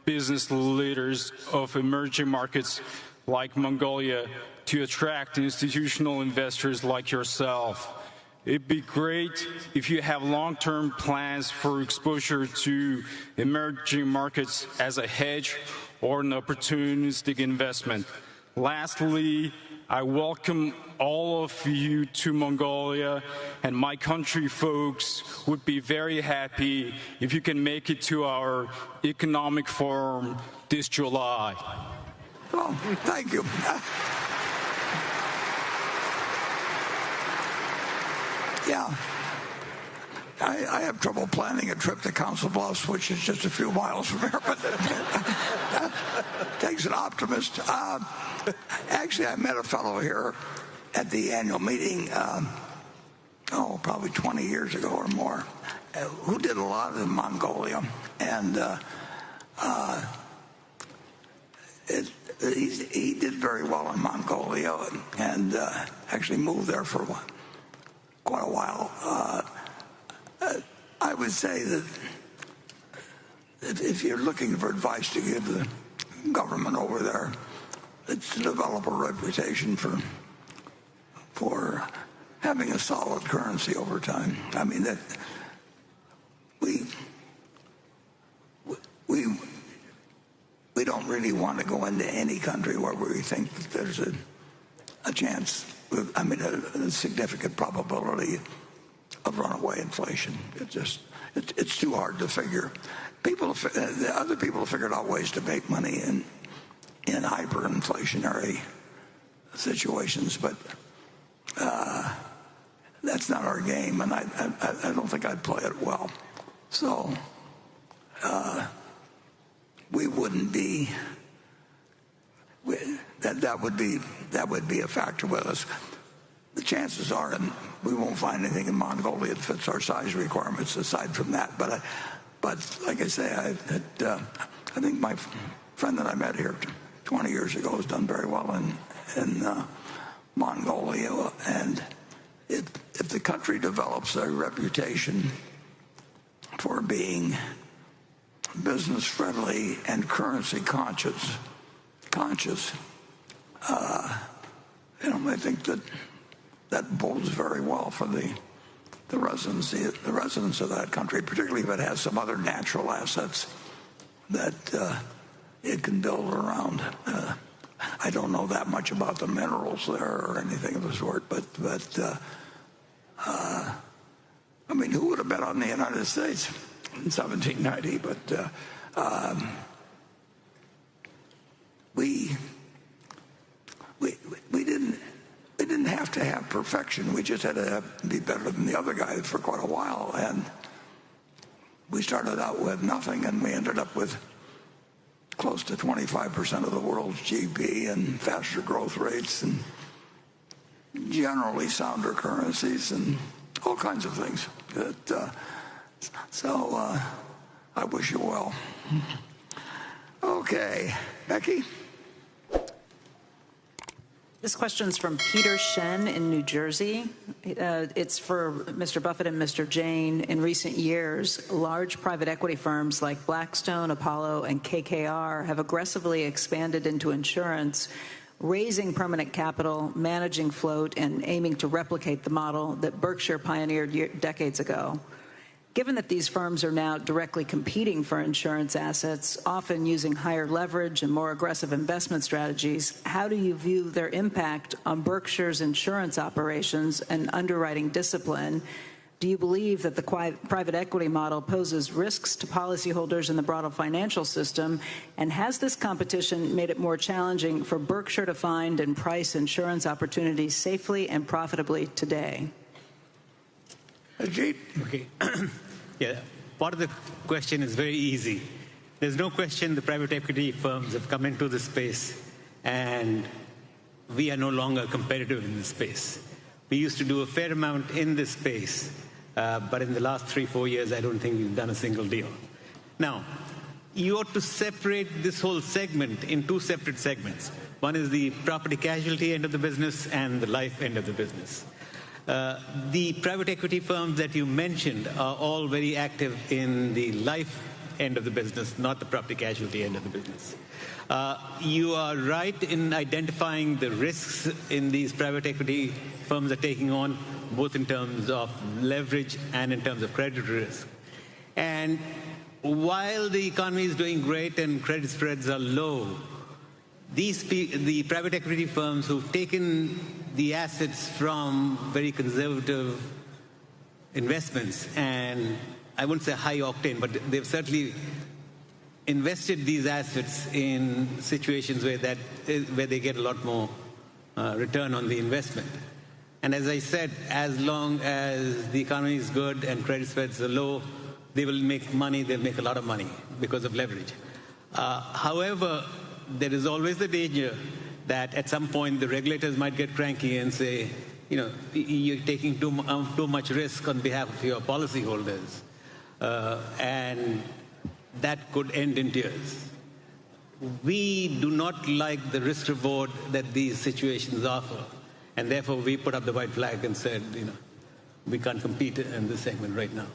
S10: business leaders of emerging markets like Mongolia to attract institutional investors like yourself? It'd be great if you have long-term plans for exposure to emerging markets as a hedge or an opportunistic investment. Lastly, I welcome all of you to Mongolia, and my country folks would be very happy if you can make it to our economic forum this July.
S1: Oh, thank you. Yeah, I have trouble planning a trip to Council Bluffs, which is just a few miles from here, but that takes an optimist. Actually, I met a fellow here at the annual meeting, probably 20 years ago or more, who did a lot in Mongolia, and he did very well in Mongolia, and actually moved there for quite a while. I would say that if you're looking for advice to give the government over there, it's to develop a reputation for having a solid currency over time. I mean, that we don't really want to go into any country where we think that there's a chance, a significant probability of runaway inflation. It's too hard to figure. Other people have figured out ways to make money in hyperinflationary situations, but that's not our game, and I don't think I'd play it well. So we wouldn't be. That would be a factor with us. The chances are, and we won't find anything in Mongolia that fits our size requirements aside from that. But like I say, I think my friend that I met here 20 years ago has done very well in Mongolia. And if the country develops a reputation for being business friendly and currency conscious, I think that bodes very well for the residents of that country, particularly if it has some other natural assets that it can build around. I don't know that much about the minerals there or anything of the sort, but who would have bet on the United States in 1790? But we didn't have to have perfection. We just had to be better than the other guy for quite a while. And we started out with nothing, and we ended up with close to 25% of the world's GDP and faster growth rates and generally sounder currencies and all kinds of things. So I wish you well. Okay, Becky?
S2: This question's from Peter Shen in New Jersey. It's for Mr. Buffett and Mr. Jain. In recent years, large private equity firms like Blackstone, Apollo, and KKR have aggressively expanded into insurance, raising permanent capital, managing float, and aiming to replicate the model that Berkshire pioneered decades ago. Given that these firms are now directly competing for insurance assets, often using higher leverage and more aggressive investment strategies, how do you view their impact on Berkshire's insurance operations and underwriting discipline? Do you believe that the private equity model poses risks to policyholders in the broader financial system? And has this competition made it more challenging for Berkshire to find and price insurance opportunities safely and profitably today?
S4: Ajit?
S6: Okay. Yeah, part of the question is very easy. There's no question the private equity firms have come into this space, and we are no longer competitive in this space. We used to do a fair amount in this space, but in the last 3-4 years, I don't think we've done a single deal. Now, you ought to separate this whole segment in two separate segments. One is the property casualty end of the business and the life end of the business. The private equity firms that you mentioned are all very active in the life end of the business, not the property casualty end of the business. You are right in identifying the risks in these private equity firms are taking on, both in terms of leverage and in terms of credit risk. And while the economy is doing great and credit spreads are low, the private equity firms who've taken the assets from very conservative investments, and I wouldn't say high octane, but they've certainly invested these assets in situations where they get a lot more return on the investment. And as I said, as long as the economy is good and credit spreads are low, they will make money. They'll make a lot of money because of leverage. However, there is always the danger that at some point the regulators might get cranky and say, you know, you're taking too much risk on behalf of your policyholders, and that could end in tears. We do not like the risk reward that these situations offer, and therefore we put up the white flag and said, you know, we can't compete in this segment right now.